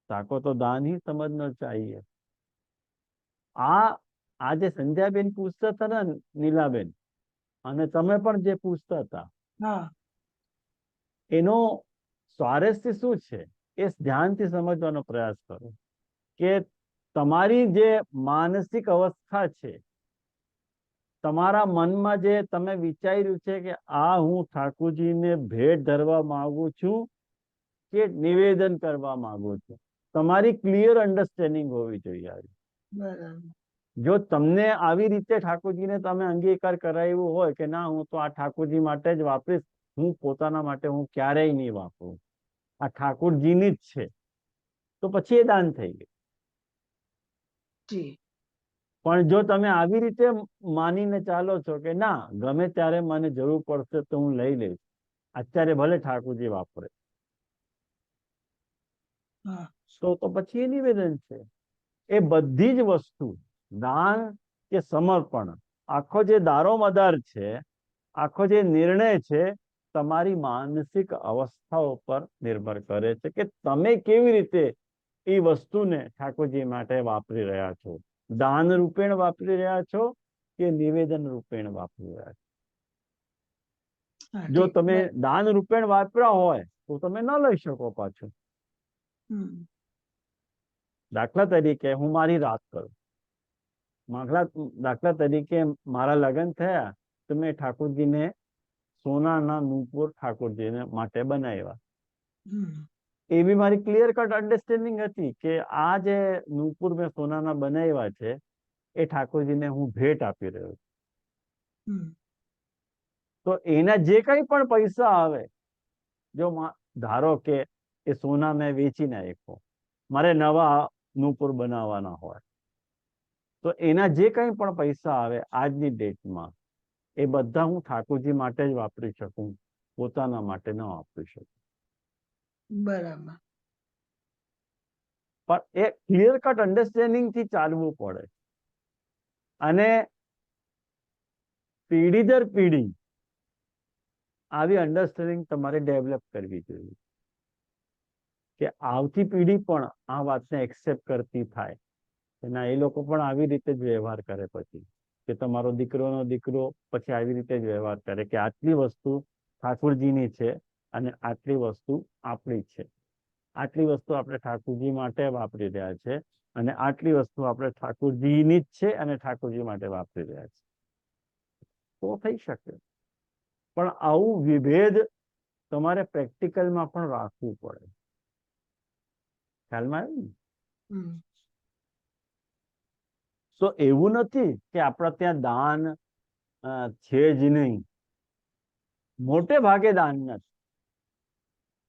ताको तो दान ही समझना चाहिए. આ જે સંધ્યાબેન પૂછતા હતા ને નીલાબેન, અને તમે પણ જે પૂછતા હતા, હા. એનો સ્વારસ્ય શું છે એ ધ્યાનથી સમજવાનો પ્રયાસ કરો. કે તમારી જે માનસિક અવસ્થા છે, તમારા મનમાં જે તમે વિચાર્યું છે કે આ હું ઠાકોરજીને ભેટ ધરવા માંગુ છું કે નિવેદન કરવા માંગુ છું, તમારી ક્લિયર અન્ડરસ્ટેન્ડિંગ હોવી જોઈએ. બરાબર. જો તમને આવી રીતે ઠાકોરજીને તમે અંગીકાર કરાવ્યું હોય કે ના હું તો આ ઠાકોરજી માટે જ વાપરીશ, હું પોતાના માટે હું ક્યારેય નહીં વાપરું, આ ઠાકોરજીની જ છે, તો પછી એ દાન થઈ ગયું. પણ જો તમે આવી રીતે માનીને ચાલો છો કે ના ગમે ત્યારે મને જરૂર પડશે તો હું લઈ લઈશ, અત્યારે ભલે ઠાકોરજી વાપરે, તો પછી એ નિવેદન છે. એ બધી જ વસ્તુ દાન કે સમર્પણ, આખો જે દારોમદાર છે, આખો જે નિર્ણય છે, તમારી માનસિક અવસ્થાઓ પર નિર્ભર કરે છે કે તમે કેવી રીતે એ વસ્તુને ઠાકોરજી માટે વાપરી રહ્યા છો. દાન રૂપેણ વાપરી રહ્યા છો કે નિવેદન રૂપેણ વાપરી રહ્યા છો. જો તમે દાન રૂપેણ વાપર્યા હોય તો તમે ન લઈ શકો પાછું. દાખલા તરીકે હું મારી વાત કરું, દાખલા તરીકે મારા લગ્ન થયા તો મેં ઠાકોરજીને સોનાના નૂપુર ઠાકોરજીને માટે બનાવ્યા. એવી મારી ક્લિયર કટ અન્ડરસ્ટેન્ડિંગ હતી કે આ જે નૂપુર મેં સોનાના બનાવ્યા છે એ ઠાકોરજીને હું ભેટ આપી રહ્યો છું. તો એના જે કઈ પણ પૈસા આવે, જો ધારો કે એ સોના મેં વેચી નાખ્યો, મારે નવા નૂપુર બનાવવાના હોય, તો એના જે કઈ પણ પૈસા આવે આજની ડેટમાં એ બધા હું ઠાકોરજી માટે જ વાપરી શકું, પોતાના માટે ન વાપરી શકું. બરાબર. પણ એ ક્લિયર કટ અન્ડરસ્ટેન્ડિંગ થી ચાલવું પડે. અને પેઢી દર પેઢી આવી અન્ડરસ્ટેન્ડિંગ તમારે ડેવલપ કરવી જોઈએ કે આવતી પેઢી પણ આ વાતને એક્સેપ્ટ કરતી થાય કે ના એ લોકો પણ આવી રીતે જ વ્યવહાર કરે, પછી કે તમારો દીકરોનો દીકરો પછી આવી રીતે જ વ્યવહાર કરે કે આટલી વસ્તુ ઠાકોરજીની છે અને આટલી વસ્તુ આપણી છે. આટલી વસ્તુ આપણે ઠાકોરજી માટે વાપરી રહ્યા છે અને આટલી વસ્તુ આપણે ઠાકોરજીની જ છે અને ઠાકોરજી માટે વાપરી રહ્યા છે, તો થઈ શકે. પણ આવું વિભેદ તમારે પ્રેક્ટિકલમાં પણ રાખવું પડે. ખ્યાલમાં આવ્યું ને? હમ. તો એવું નથી કે આપણા ત્યાં દાન છે જ નહીં. મોટે ભાગે દાન નથી.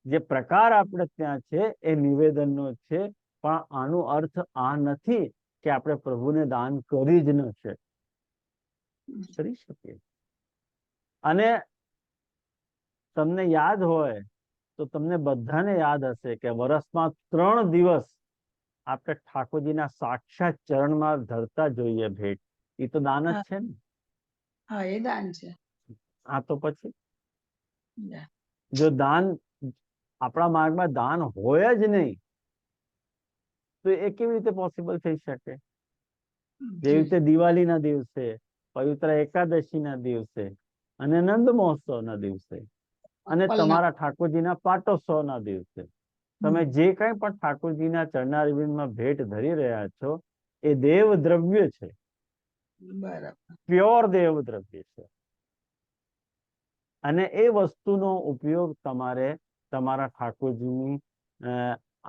જે પ્રકાર આપણે ત્યાં છે એ નિવેદનનો છે, પણ આનો અર્થ આ નથી કે આપણે પ્રભુને દાન કરી જ ન શકીએ. કરી શકીએ. અને તમને યાદ હોય તો તમને બધાને યાદ હશે કે વર્ષમાં 3 દિવસ આપણે ઠાકોરજીના સાક્ષાત ચરણમાં ધરતા જોઈએ ભેટ. એ તો દાન જ છે ને. હા, એ દાન છે. આ તો પછી Yeah. જો દાન આપણા માર્ગમાં દાન હોય જ નહીં તો એ કેવી રીતે પોસિબલ થઈ શકે? જેવી રીતે દિવાળીના દિવસે, પવિત્ર એકાદશીના દિવસે અને નંદ મહોત્સવના દિવસે અને તમારા ઠાકોરજીના પાટોત્સવના દિવસે તમે જે કંઈ પણ ઠાકોરજીના ચરણારવિંદમાં ભેટ ધરી રહ્યા છો એ દેવ દ્રવ્ય છે. બરાબર. પ્યોર દેવ દ્રવ્ય છે. અને એ વસ્તુનો ઉપયોગ તમારે તમારા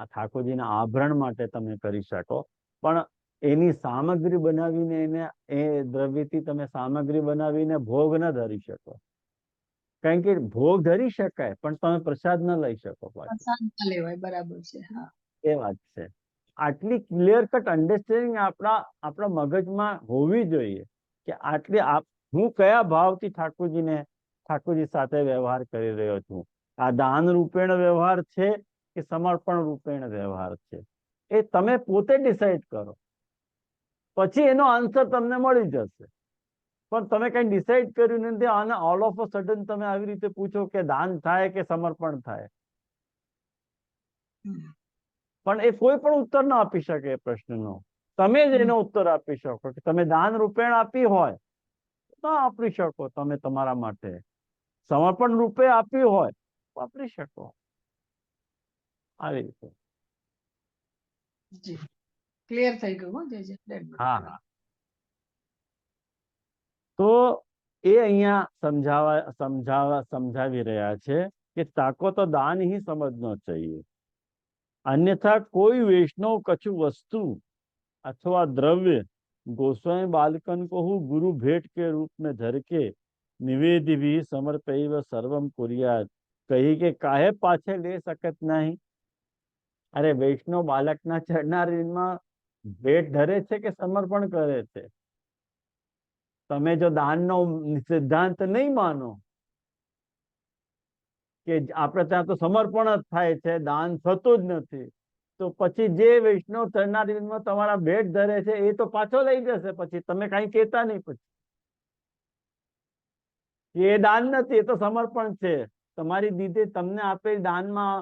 ઠાકોરજીના આભરણ માટે તમે કરી શકો, પણ એની સામગ્રી બનાવીને એને એ દ્રવ્યથી તમે સામગ્રી બનાવીને ભોગ ન ધરી શકો. કારણ કે ભોગ ધરી શકાય પણ તમે પ્રસાદ ન લઈ શકો. પ્રસાદ ના લેવાય. બરાબર છે. હા, એ વાત છે. આટલી ક્લિયર કટ અન્ડરસ્ટેન્ડિંગ આપણા મગજમાં હોવી જોઈએ કે હું કયા ભાવથી ઠાકોરજી સાથે વ્યવહાર કરી રહ્યો છું. આ દાન રૂપેણ વ્યવહાર છે કે સમર્પણ રૂપેણ વ્યવહાર છે, એ તમે પોતે ડિસાઈડ કરો. પછી એનો આન્સર તમને મળી જશે. પણ તમે કઈ ડિસાઈડ કર્યું નથી અને ઓલ ઓફ અ સડન તમે આવી રીતે પૂછો કે દાન થાય કે સમર્પણ થાય, પણ એ કોઈ પણ ઉત્તર ના આપી શકે એ પ્રશ્નનો. તમે જ એનો ઉત્તર આપી શકો કે તમે દાન રૂપેણ આપી હોય તો વાપરી શકો, તમે તમારા માટે સમર્પણ રૂપે આપી હોય વાપરી શકો. આવી રીતે. જી, ક્લિયર થઈ ગયું હો જય. હા. તો એ અહીંયા સમજાવી રહ્યા છે કે તાકો તો દાન ही समझना चाहिए, अन्यथा कोई वैष्णव कछु वस्तु अथवा द्रव्य गोस्वामी बालकन को हूँ गुरु भेंट के रूप में धर के निवेदि भी समर्पयिव सर्वम कुर्यात, कही के काहे पाछे ले सकत नहीं. अरे वैष्णव बालकना चरणारविंदમાં ભેટ ધરે છે કે સમર્પણ કરે છે? તમે જો દાનનો સિદ્ધાંત નહીં માનો કે આપણે ત્યાં તો સમર્પણ જ થાય છે, દાન થતું જ નથી, તો પછી જે વૈષ્ણવ ચરણારવિંદમાં તમારા ભેટ ધરે છે એ તો પાછો લઈ જશે. પછી તમે કઈ કહેતા નહીં. પછી એ દાન નથી, એ તો સમર્પણ છે. તમારી દીદે તમને આપેલી દાનમાં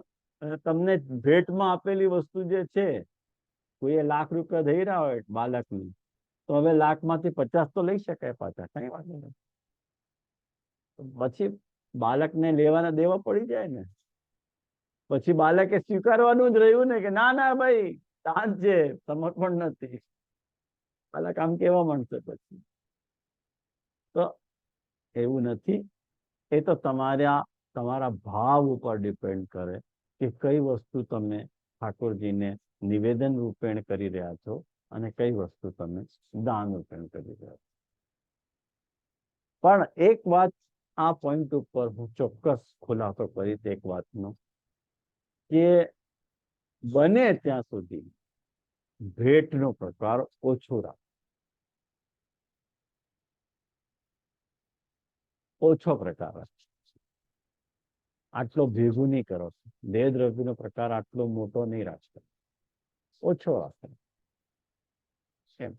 તમને ભેટમાં આપેલી વસ્તુ જે છે, કોઈ ₹1,00,000 દઈ રહ્યા હોય બાળકની, તો હવે 1,00,000માંથી 50 તો લઈ શકાય પાછા, કઈ વાંધો નથી. પછી બાળકને લેવાના દેવા પડી જાય ને, પછી બાળકે સ્વીકારવાનું જ રહ્યું ને કે ના ના ભાઈ દાન છે, સમર્પણ નથી. બાળક આમ કેવા માંડશે પછી? તો એવું નથી. એ તો તમારા ભાવ ઉપર ડિપેન્ડ કરે કે કઈ વસ્તુ તમે ઠાકોરજીને નિવેદન રૂપેણ કરી રહ્યા છો અને કઈ વસ્તુ તમે દાન રૂપેણ કરી રહ્યા છો. પણ એક વાત આ પોઈન્ટ ઉપર હું ચોક્કસ ખુલાસો કરીશ એક વાતનો, કે બને ત્યાં સુધી ભેટનો પ્રકાર ઓછો રાખો. ઓછો પ્રકાર રાખો. આટલો ભેગું નહીં કરો. દેહ દ્રવ્યનો પ્રકાર આટલો મોટો નહીં રાખો, ઓછો રાખો. કેમ?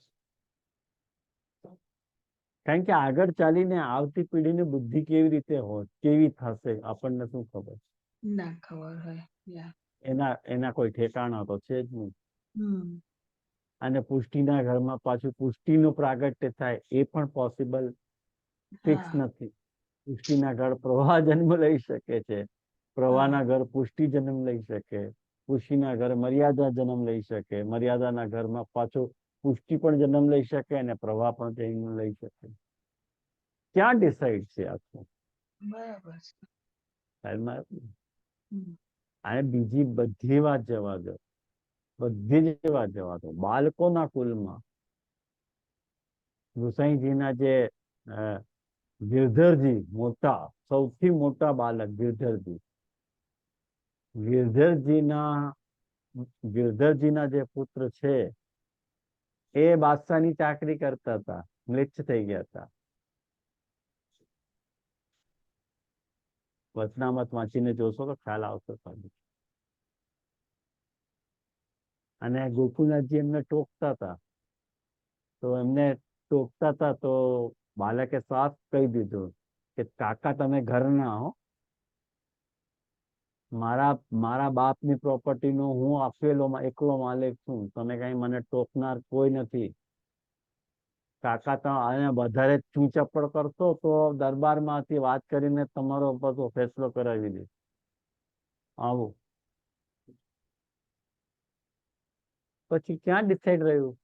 કારણ કે આગળ ચાલીને આવતી પેઢીની બુદ્ધિ કેવી રીતે હોય, કેવી થશે, આપણને શું ખબર? ના ખબર હોય. એના કોઈ ઠેકાણા તો છે જ નહીં. અને પુષ્ટિના ઘરમાં પાછું પુષ્ટિનું પ્રાગટ્ય થાય એ પણ પોસિબલ ફિક્સ નથી. પુષ્ટિના ઘર પ્રવાહ જન્મ લઈ શકે છે, પ્રવાહના ઘર પુષ્ટિ જન્મ લઈ શકે. પુષ્ટિના ઘરે મર્યાદા જન્મ લઈ શકે, મર્યાદાના ઘરમાં પાછો પુષ્ટિ પણ જન્મ લઈ શકે અને પ્રવાહ પણ જન્મ લઈ શકે. ક્યાં ડિસાઈડ છે આખું? બરાબર છે. સાહેબમાં હમ. અને બીજી બધી વાત જવા દો, બધી જ વાત જવા દો. બાળકોના કુલમાં ગુસાઈજીના જે ગિરધરજી મોટા, સૌથી મોટા બાળક ગિરધરજી, ગિરધરજીના જે પુત્ર છે એ બાદશાહની ચાકરી કરતા હતા, મ્લેચ્છ થઈ ગયા હતા. વચનામત વાંચીને જોશો તો ખ્યાલ આવશે તમને. અને ગોકુલનાથજી એમને ટોકતા હતા, તો એમને ટોકતા હતા તો બાળકે સાફ કહી દીધું કે કાકા તમે ઘરના હો, મારા બાપની પ્રોપર્ટીનો હું એકલો માલિક છું, તમે કઈ મને ટોકનાર કોઈ નથી. કાકા તો આને વધારે ચૂચપડ કરશો તો દરબારમાંથી વાત કરીને તમારો બધો ફેસલો કરાવી દે. આવું પછી ક્યાં ડિસાઈડ રહ્યું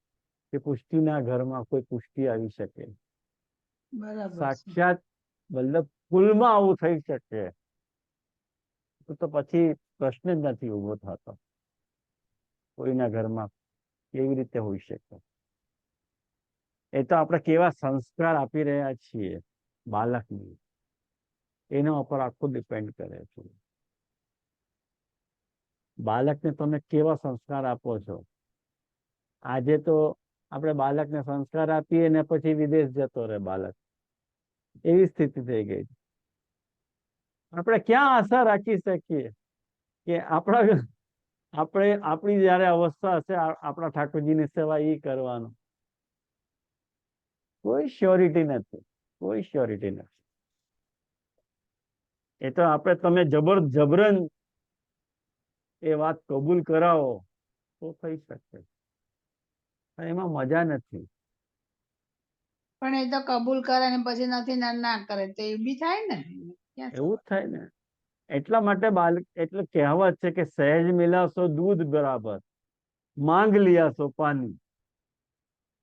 કે પુષ્ટિના ઘરમાં કોઈ પુષ્ટિ આવી શકે? બરાબર છે. સાક્ષાત વલ્લભ કુલમાં આવું થઈ શકે તો પછી પ્રશ્ન જ નથી ઉભો થતો. કોઈના ઘરમાં કેવી રીતે હોઈ શકે? એ તો આપણે કેવા સંસ્કાર આપી રહ્યા છીએ બાળકને, એના ઉપર આખું ડિપેન્ડ કરે છે. બાળકને તમે કેવા સંસ્કાર આપો છો? આજે તો આપણે બાળકને સંસ્કાર આપીએ ને પછી વિદેશ જતો રહે બાળક, એવી સ્થિતિ થઈ ગઈ. આપણે ક્યાં આશા રાખી શકીએ કે આપણી જયારે અવસ્થા હશે આપણા ઠાકોરજીની સેવા એ કરવાનું? કોઈ શ્યોરિટી નથી, કોઈ શ્યોરિટી નથી. એ તો તમે જબરન એ વાત કબૂલ કરાવો તો થઈ શકે, એમાં મજા નથી. પણ એ તો કબૂલ કરે ને પછી નથી ના કરે તો એ બી થાય ને. એવું જ થાય ને. એટલા માટે એટલે કહેવત છે કે સહેજ મિલાશો દૂધ બરાબર, માંગ लिया सो पानी.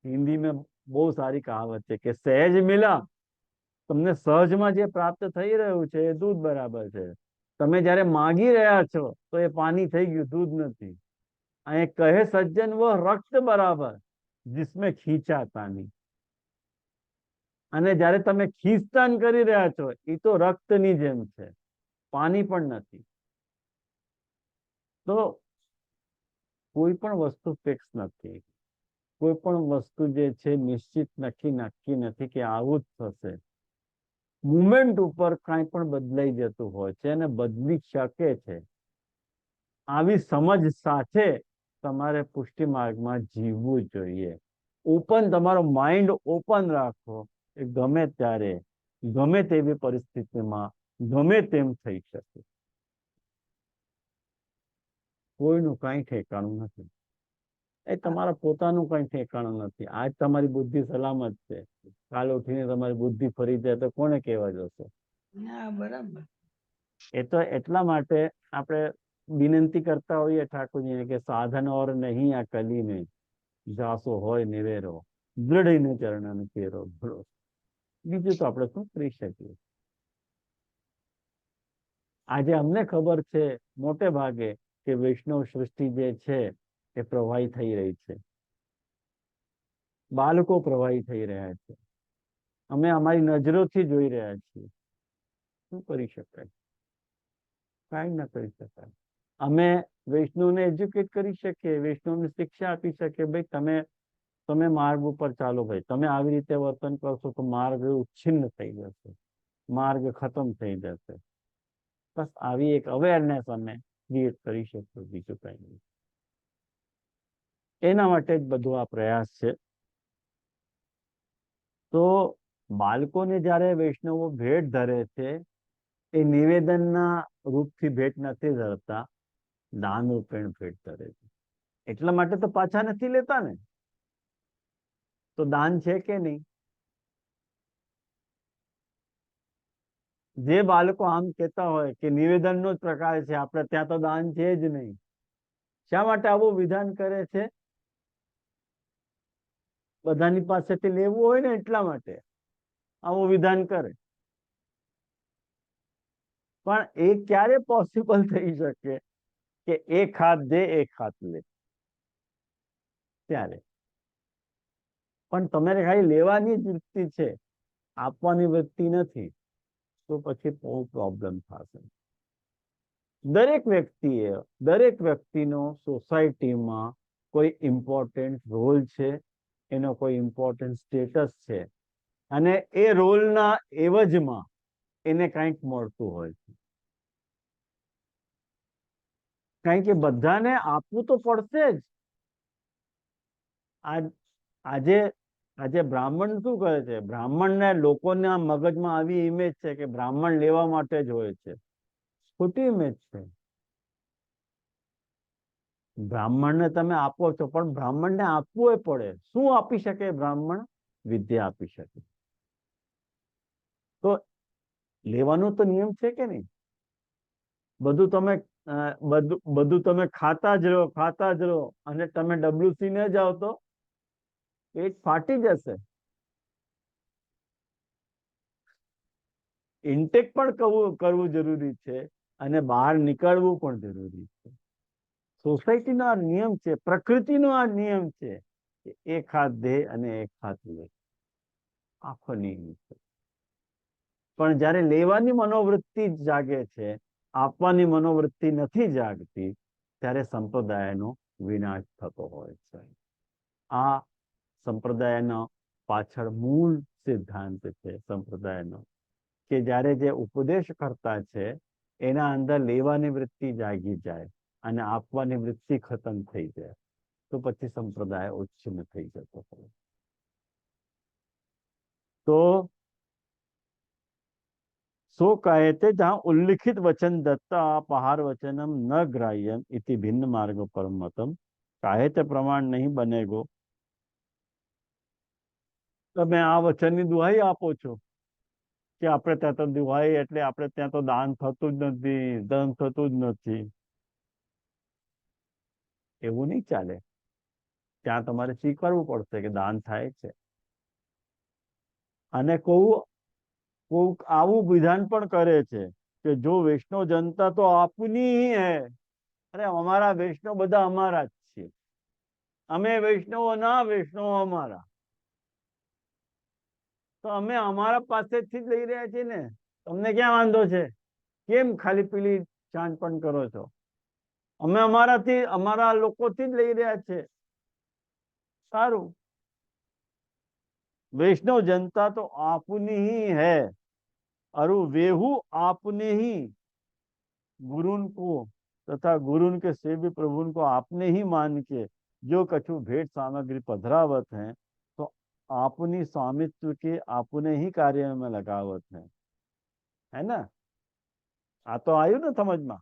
હિન્દી में બહુ સારી કહાવત છે કે સહેજ મિલા, તમને સહજમાં જે પ્રાપ્ત થઈ રહ્યું છે એ દૂધ બરાબર છે. તમે જયારે માગી રહ્યા છો તો એ પાણી થઈ ગયું, દૂધ નથી. અને કહે સજ્જન વો રક્ત બરાબર जिसमें खींचा पानी. અને જયારે તમે ખીચતાન કરી રહ્યા છો એ તો રક્તની જેમ છે, પાણી પણ નથી. તો કોઈ પણ વસ્તુ ફિક્સ નથી, કોઈ પણ વસ્તુ જે છે નિશ્ચિત નક્કી નથી કે આવું જ થશે. મુમેન્ટ ઉપર કાંઈ પણ બદલાઈ જતું હોય છે અને બદલી શકે છે. આવી સમજ સાથે તમારે પુષ્ટિ માર્ગમાં જીવવું જોઈએ. તમારો માઇન્ડ ઓપન રાખો, એ ગમે ત્યારે ગમે તેવી પરિસ્થિતિમાં ગમે તેમ થઈ શકે. કોઈનું કઈ ઠેકાણું નથી. એ તમારા પોતાનું કઈ ઠેકાણું નથી. આજ તમારી બુદ્ધિ સલામત છે, કાલ ઉઠીને તમારી બુદ્ધિ ફરી જાય તો કોને કહેવા જશો? બરાબર. એ તો એટલા માટે આપણે વિનંતી કરતા હોઈએ ઠાકોરજીને કે સાધન ઓર નહીં આ કલી में જાસો હોય નિવેરો, દ્રઢઈને ચરણન કેરો ભરોસો. બીજું તો આપણે શું કરી શકીએ? આજે અમને ખબર છે મોટે ભાગે કે વૈષ્ણવ સૃષ્ટિ જે છે એ પ્રવાહી થઈ રહી છે, બાળકો પ્રવાહી થઈ રહ્યા છે. અમે અમારી નજરોથી જોઈ રહ્યા છીએ. શું કરી શકાય? કાંઈ ન કરી શકાય. અમે વૈષ્ણવને એજ્યુકેટ કરી શકીએ, વૈષ્ણવને શિક્ષા આપી શકીએ, ભાઈ તમે માર્ગ ઉપર ચાલો, ભાઈ તમે આવી રીતે વર્તન કરશો તો માર્ગ ઉચ્છિન્ન થઈ જશે, માર્ગ ખતમ થઈ જશે. બસ આવી એક અવેરનેસ અમે ક્રિએટ કરી શકીએ, બીજું કઈ નહીં. એના માટે જ બધો આ પ્રયાસ છે. તો બાળકોને જયારે વૈષ્ણવો ભેટ ધરે છે એ નિવેદનના રૂપથી ભેટ નથી ધરતા, દાન રૂપે ભેટ ધરે છે. એટલા માટે તો પાછા નથી લેતા ને. તો દાન છે કે નહીં? જે બાળકો આમ કહેતા હોય કે નિવેદનનો જ પ્રકાર છે, આપણે ત્યાં તો દાન છે જ નહીં, શા માટે આવું વિધાન કરે છે? બધાની પાસેથી લેવું હોય ને એટલા માટે આવું વિધાન કરે. પણ એ ક્યારે પોસિબલ થઈ શકે કે એક હાથ દે એક હાથ લે? ત્યારે. પણ તમારે ખાલી લેવાની જ વૃત્તિ છે, આપવાની વૃત્તિ નથી, તો પછી બહુ પ્રોબ્લેમ થશે. દરેક વ્યક્તિનો સોસાયટીમાં કોઈ ઇમ્પોર્ટન્ટ રોલ છે, એનો કોઈ ઇમ્પોર્ટન્ટ સ્ટેટસ છે, અને એ રોલના એવજમાં એને કંઈક મળતું હોય છે. કારણ કે બધાને આપવું તો પડશે જ. આજે બ્રાહ્મણ શું કરે છે? બ્રાહ્મણને લોકોના મગજમાં આવી ઇમેજ છે કે બ્રાહ્મણ લેવા માટે જ હોય છે. ખોટી ઇમેજ છે. બ્રાહ્મણને તમે આપો છો, પણ બ્રાહ્મણને આપવું એ પડે. શું આપી શકે બ્રાહ્મણ? વિદ્યા આપી શકે. તો લેવાનો તો નિયમ છે કે નહીં? બધું તમે ખાતા જ રહો અને તમે WC ન જાઓ તો પેટ ફાટી જશે. ઇન્ટેક પણ કરવું જરૂરી છે અને બહાર નીકળવું પણ જરૂરી છે. સોસાયટીનો આ નિયમ છે, પ્રકૃતિનો આ નિયમ છે કે એક હાથ દે અને એક હાથ લે. આખો નિયમ છે. પણ જ્યારે લેવાની મનોવૃત્તિ જાગે છે, આપવાની મનોવૃત્તિ નથી જાગતી, ત્યારે સંપ્રદાયનો વિનાશ થતો હોય છે. આ સંપ્રદાયનો પાછળ મૂળ સિદ્ધાંત છે સંપ્રદાયનો, કે જ્યારે જે ઉપદેશ કરતા છે એના અંદર લેવાની વૃત્તિ જાગી જાય અને આપવાની વૃત્તિ ખતમ થઈ જાય, તો પછી સંપ્રદાય ઉચ્છિન્ન થઈ જતો હોય. તો सो कहते जहां उल्लिखित वचन दत्ता अपहार वचनम न ग्राह्यम इति भिन्न मार्ग परम मतम कहते प्रमाण नहीं बनेगो. તમે આ વચનની દુહાઈ આપો છો કે આપણે ત્યાં તો દુહાઈ એટલે આપણે ત્યાં તો દાન થતું જ નથી, ધન થતું જ નથી. એવું નહીં ચાલે. ત્યાં તમારે સ્વીકારવું પડશે કે દાન થાય છે. અને કોઈક આવું વિધાન પણ કરે છે કે જો વૈષ્ણવ જનતા તો આપની ही है. અરે અમારા વૈષ્ણવ બધા અમારા જ છે. અમે વૈષ્ણવો ના, વૈષ્ણવ અમારા. તો અમે અમારા પાસેથી જ લઈ રહ્યા છીએ ને. તમને ક્યાં વાંધો છે? કેમ ખાલી પેલી ચાંચ પણ કરો છો? અમે અમારા લોકોથી જ લઈ રહ્યા છે. સારું. वैष्णव जनता तो आपनी ही है और वेहू आपने ही गुरुन को तथा गुरुन के सेव्य प्रभुन को आपने ही मान के जो कछु भेंट सामग्री पधरावत हैं, तो आपनी स्वामित्व के आपने ही कार्य में लगावत है ना? आ तो आयु ना समझ में.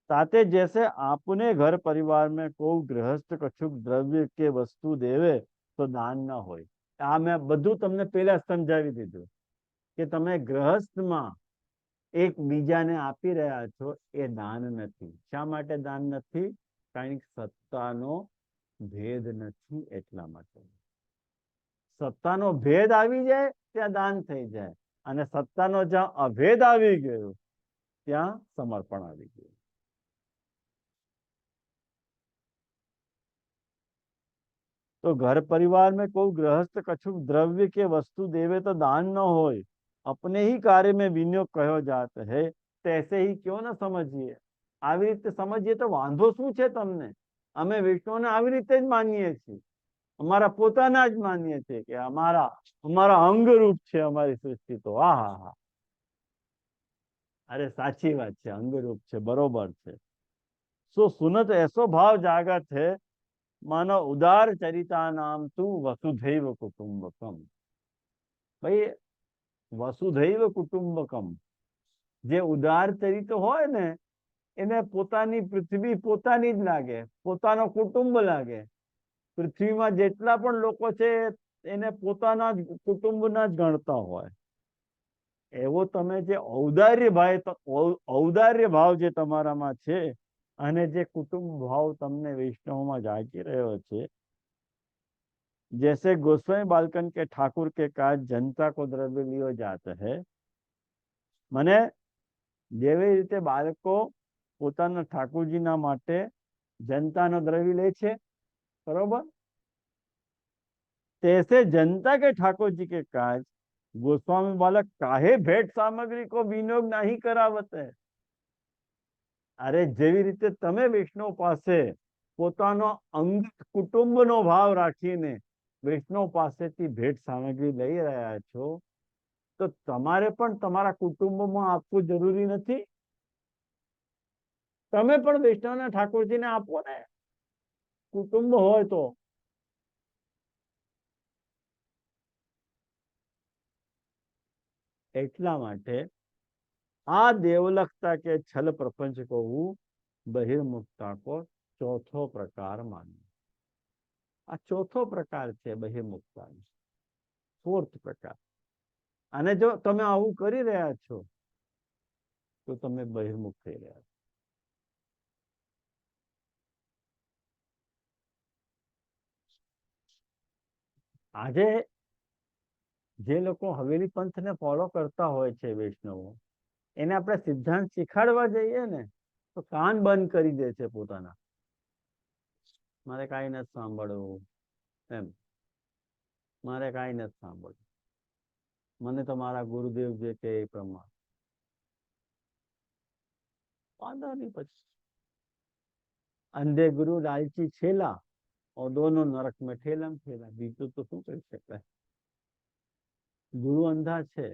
ताते जैसे आपने घर परिवार में कोई गृहस्थ कछुक द्रव्य के वस्तु देवे तो दान ना होय. आ मैं બધું તમને પહેલા સમજાવી દીધું કે તમે ગૃહસ્થમાં એક બીજાને આપી રહ્યા છો, એ દાન નથી. શા માટે દાન નથી? કારણ કે સત્તાનો ભેદ નથી એટલા માટે. સત્તાનો ભેદ આવી જાય ત્યાં દાન થઈ જાય, અને સત્તાનો જ્યાં અભેદ આવી ગયો ત્યાં સમર્પણ આવી ગયું. तो घर परिवार में कोई गृहस्थ कछु द्रव्य के वस्तु देवे तो दान न होय. अपने ही कार्य में विनियोग कहो जात है, तैसे ही क्यों न समझिए. આવી રીતે સમજીએ તો વાંધો શું છે તમને? અમે વિષ્ણુને આવી રીતે જ માનીએ છીએ, અમારા પોતાના જ માનીએ છીએ કે અમારા અંગરૂપ છે અમારી સૃષ્ટિ. તો હા, અરે સાચી વાત છે, અંગરૂપ છે, બરોબર છે. सो सुनत ऐसो भाव जागत है मानो उदार चरिता नाम तू वसुधैव कुटुंबकम. भाई वसुधैव कुटुंबकम, જે ઉદાર ચરિત્ર હોય ને એને પોતાની પૃથ્વી પોતાની જ લાગે, પોતાનો કુટુંબ લાગે. પૃથ્વીમાં જેટલા પણ લોકો છે એને પોતાના જ કુટુંબના જ ગણતા હોય. એવો તમે જે ઔદાર્ય ભાવ જે તમારામાં છે અને જે કુટુંબ ભાવ તમને વૈષ્ણવમાં જાગી રહ્યો છે, जैसे गोस्वामी बालकन के ठाकुर के काज जनता को द्रव्य लियो जात है, મને જેવી રીતે બાળકો પોતાના ઠાકોરજીના માટે જનતાનો દ્રવ્ય લે છે, બરોબર, तैसे जनता के ठाकुर जी के काज गोस्वामी बालक काहे भेट सामग्री को विनियोग नहीं करावत है। अरे જેવી રીતે તમે વૈષ્ણવ પાસે પોતાનો અંગત કુટુંબનો ભાવ રાખીને વૈષ્ણવ પાસેથી ભેટ સામગ્રી લઈ રહ્યા છો, તો તમારે પણ તમારા કુટુંબમાં આપવું જરૂરી નથી? તમે પણ વૈષ્ણવના ઠાકોરજીને આપો ને, કુટુંબ હોય તો। એટલા માટે આ દેવલક્ષતા કે છલ પ્રપંચ को બહિર્મુખતા को ચોથો પ્રકાર માન્યો। આ ચોથો પ્રકાર છે બહિર્મુખતાનો, ફોર્થ પ્રકાર। અને જો તમે આવું કરી રહ્યા છો તો તમે બહિર્મુખ થઈ રહ્યા છો। આજે જે લોકો હવેલી પંથને ફોલો કરતા હોય છે વૈષ્ણવો, એને આપણે સિદ્ધાંત શીખાડવા જઈએ ને તો કાન બંધ કરી દે છે પોતાના, મારે કાંઈ નથી સાંભળવું, એમ મારે કાંઈ નથી સાંભળવું, મને તો મારા ગુરુદેવ જે કહે એ પ્રમાણે। वादा नहीं પછી अंधे गुरु लालची छेला और दोनों नरक में ठेलम ठेला। बीजू तो શું કરી શકાય? ગુરુ અંધા છે,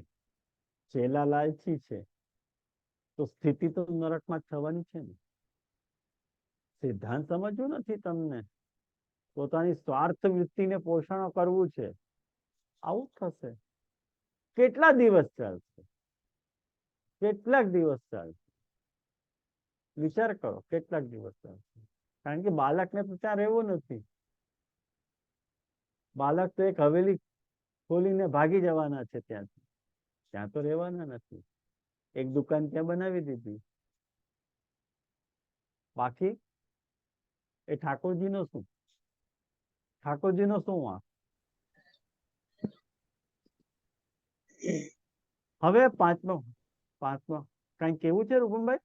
ચેલા લાલચી છે, તો સ્થિતિ તો નરકમાં થવાની છે ને। સિદ્ધાંત સમજવું નથી તમને, પોતાની સ્વાર્થ વૃત્તિને પોષણ કરવું છે, આવું થશે। કેટલા દિવસ ચાલશે? કેટલાક દિવસ ચાલશે? વિચાર કરો, કેટલાક દિવસ ચાલશે? કારણ કે બાળકને તો ત્યાં રહેવું નથી, બાળક તો એક હવેલી ખોલીને ભાગી જવાના છે ત્યાંથી, ત્યાં તો રહેવાના નથી। એક દુકાન ત્યાં બનાવી દીધી, બાકી એ ઠાકોરજીનો શું? ઠાકોરજીનો શું વાંક? હવે પાંચમો કઈ કેવું છે રૂપમભાઈ?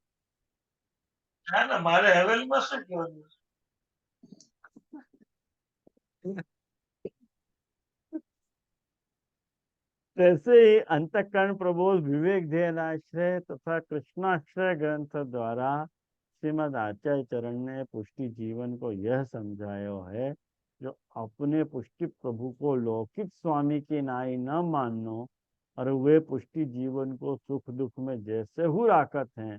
ના ના, મારે હવેલીમાં શું કહેવાનું? तैसे ही अंतःकरण प्रबोध विवेक ध्ययनाश्रय तथा कृष्णाश्रय ग्रंथ द्वारा श्रीमद आचार्य चरण ने पुष्टि जीवन को यह समझाया है, जो अपने पुष्टि प्रभु को लौकिक स्वामी की नाई न मानो और वे पुष्टि जीवन को सुख दुख में जैसे हु राकत हैं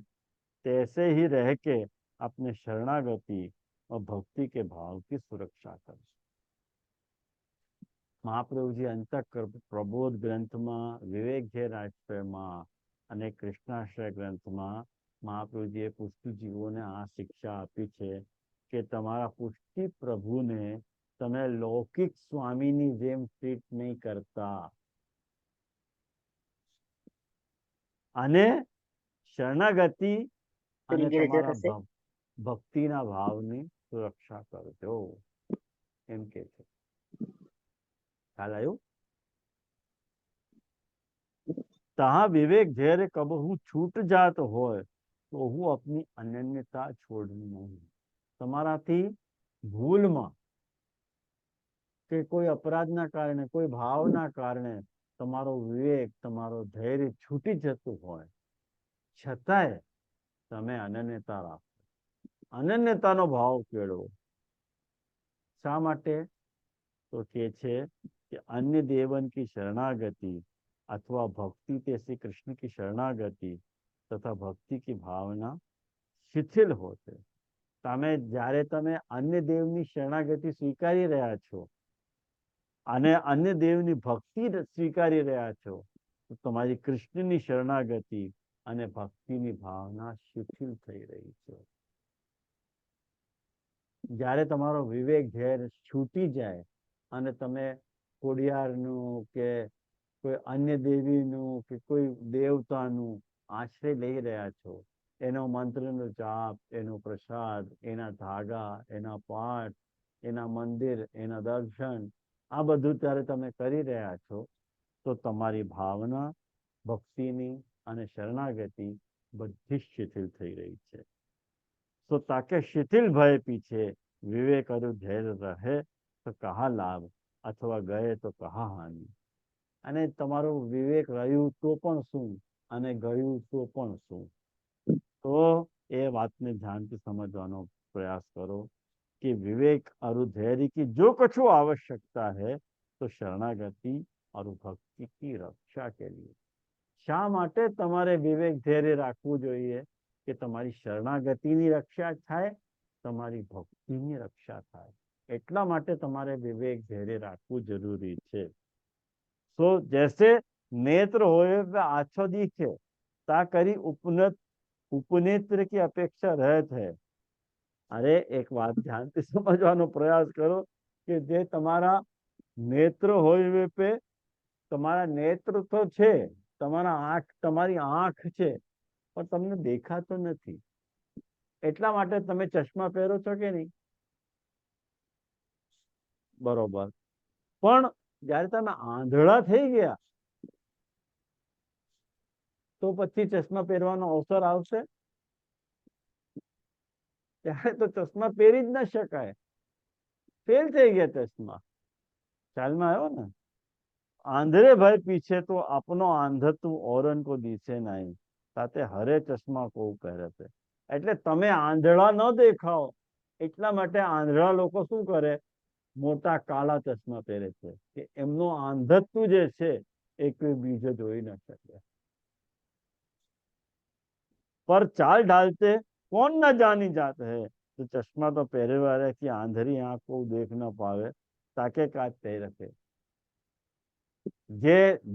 तैसे ही रह के अपने शरणागति और भक्ति के भाव की सुरक्षा कर। મહાપ્રભુજી અંતઃકર પ્રબોધ ગ્રંથમાં, વિવેક ઝેર આશ્રયમાં અને કૃષ્ણાશ્રય ગ્રંથમાં મહાપ્રભુજીએ પુષ્ટિ જીવોને આ શિક્ષા આપી છે કે તમારા પુષ્ટિ પ્રભુને તમે લૌકિક સ્વામીની જેમ ટ્રીટ નહીં કરતા, અને શરણાગતિ અને તમારા ભક્તિના ભાવની સુરક્ષા કરજો, એમ કે છે। ख्याल आयो? तहा विवेक धैर्य कब हूँ छूट जात होय तो हूँ अपनी अनन्यता छोड़नी नहीं। તમારાથી ભૂલમાં કે કોઈ અપરાધના કારણે, કોઈ ભાવના કારણે તમારો વિવેક, તમારો ધૈર્ય છૂટી જતું હોય છતાંય તમે અનન્યતા રાખો, અનન્યતાનો ભાવ કેળવો। શા માટે? તો કે છે कि अन्य देवन की शरणागति अथवा भक्ति ते श्री कृष्ण की शरणागति तथा भक्ति की भावना शिथिल होते। તમે જ્યારે તમે અન્ય દેવની શરણાગતિ સ્વીકારી રહ્યા છો અને અન્ય દેવની ભક્તિ સ્વીકારી રહ્યા છો તો તમારી કૃષ્ણની શરણાગતિ અને ભક્તિની ભાવના શિથિલ થઈ રહી છે। જ્યારે તમારો વિવેક ઝેર છૂટી જાય અને તમે ખોડિયારનું કે કોઈ અન્ય દેવીનું કે કોઈ દેવતાનું આશ્રય લઈ રહ્યા છો એનો મંત્રનો જાપ, એનો પ્રસાદ, એના ધાગા, એના પાઠ, એના મંદિર, એના દર્શન, આ બધું ત્યારે તમે કરી રહ્યા છો તો તમારી ભાવના ભક્તિની અને શરણાગતિ બધી શિથિલ થઈ રહી છે. તો તાકે શિથિલ ભય પીછે વિવેક અરુ ધૈર્ય રહે તો કહા લાભ અથવા ગયે તો કહા હાનિ. અને તમારું વિવેક રહ્યું તો પણ શું અને ગયું તો પણ શું. તો એ વાતને ધ્યાનથી સમજવાનો પ્રયાસ કરો कि विवेक और धैर्य की जो कुछ आवश्यकता है तो शरणागति और भक्ति की रक्षा के लिए શા માટે તમારે વિવેક ધૈર્ય રાખવું જોઈએ કે તમારી શરણાગતિની રક્ષા થાય, તમારી ભક્તિની રક્ષા થાય. એટલા માટે તમારે વિવેક ધૈર્ય રાખવું જરૂરી છે. તો જૈસે नेत्र होए पे आछो दिखे ता करी उपनेत्र की अपेक्षा रहत है. अरे एक बात ध्यानથી સમજવાનો પ્રયાસ કરો કે જે તમારા નેત્ર હોય पे તમારા નેત્ર તો છે, તમારી આંખ છે, પણ તમને દેખાતો નથી. એટલા માટે તમે ચશ્મા પહેરો છો કે નહીં? બરોબર. પણ જ્યારે તમે આંધળા થઈ ગયા તો પછી ચશ્મા પહેરવાનો અવસર આવશે? ત્યારે તો ચશ્મા પહેરી જ ન શકાય. ફેલ થઈ ગયા ચશ્મા. ખ્યાલમાં આવ્યો ને? आंधळे भय पीछे तो अपनो आंधत्व औरन को दिसे नहीं ताते हरे चश्मा को પહેરે છે. એટલે તમે આંધળા ન દેખાઓ એટલા માટે આંધળા લોકો શું કરે? મોટા કાળા ચશ્મા પહેરે છે કે એમનો આંધત્વ જે છે એ કોઈ બીજો જોઈ ન શકે. पर चाल डालते कौन न जानी जात है तो चश्मा तो पहरे वाले की आंधरी आंख को देख न पावे ताके काज तय रखे.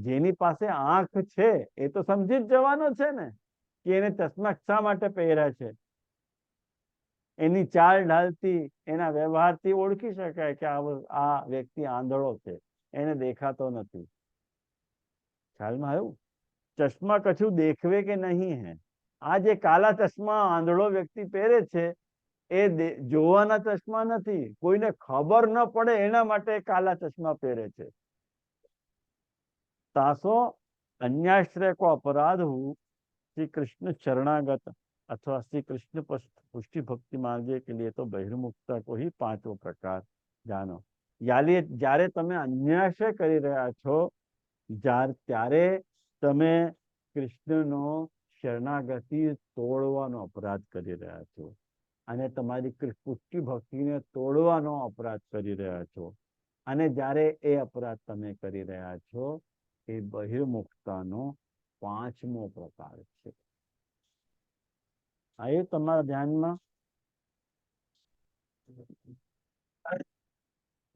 જેની પાસે આંખ છે એ તો સમજી જ જવાનો છે ને કે એને ચશ્મા શા માટે પહેર્યા છે. એની ચાલ ઢાલથી, એના વ્યવહારથી ઓળખી શકાય કે આ વ્યક્તિ આંધળો છે, એને દેખાતો નથી. ખ્યાલમાં આવ્યું? ચશ્મા કશું દેખવે કે નહીં હે. આ જે કાલા ચશ્મા આંધળો વ્યક્તિ પહેરે છે એ જોવાના ચશ્મા નથી, કોઈને ખબર ન પડે એના માટે કાલા ચશ્મા પહેરે છે. तासो अन्याश्रय को अपराध हो श्री कृष्ण शरणागत अथवा श्री कृष्ण पुष्टि भक्ति मार्ग के लिए तो बहिर्मुखता को ही पांचवो प्रकार जानो. જ્યારે તમે અન્યાશ્રય કરી રહ્યા છો ત્યારે તમે કૃષ્ણનો શરણાગતિ તોડવાનો અપરાધ કરી રહ્યા છો અને તમારી પુષ્ટિ ભક્તિને તોડવાનો અપરાધ કરી રહ્યા છો. અને જ્યારે એ અપરાધ તમે કરી રહ્યા છો એ બહિર્મુખતાનો પાંચમો પ્રકાર છે. આવ્યું તમારા ધ્યાનમાં?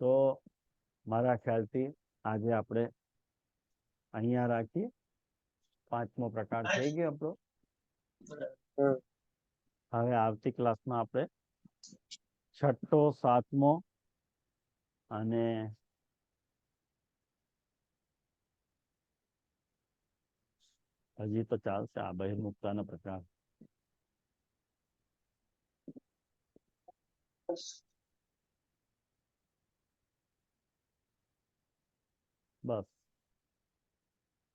તો મારા ખ્યાલથી આજે આપણે અહીંયા રાખીએ. પાંચમો પ્રકાર થઈ ગયો આપણો. હવે આવતી ક્લાસમાં આપણે છઠ્ઠો, સાતમો અને હજી તો ચાલશે આ બહિર્મુખતાનો પ્રકાર. બસ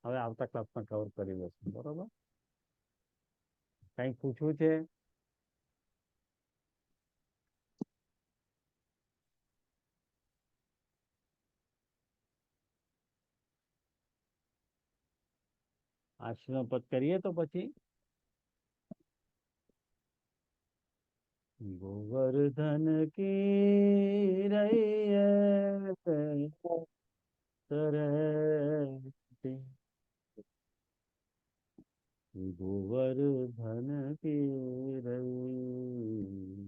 હવે આવતા ક્લાસમાં કવર કરી લઈશું. બરોબર? કંઈક પૂછવું છે? આશ્રમ પદ કરીએ તો પછી गोवर्धन की रैया तरती गोवर्धन की रैया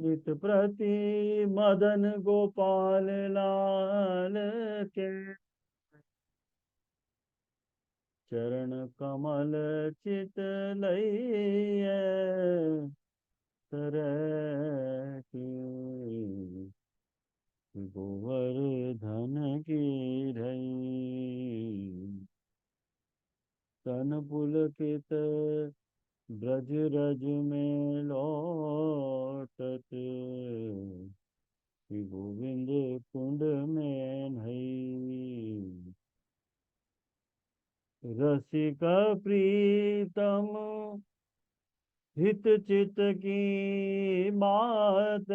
नित प्रति मदन गोपाल लाल के चरण कमल चित लइए तरती गोवर्धन की रई तन पुलकित ब्रज रज में लौटत श्री गोविंद कुंड में नई। रसिक प्रीतम हित चित की बात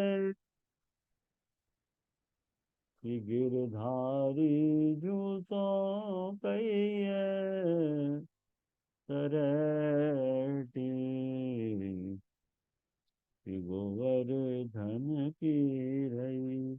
कि गिरधारी जू सो कहिए तरटी गोवर्धन की रही।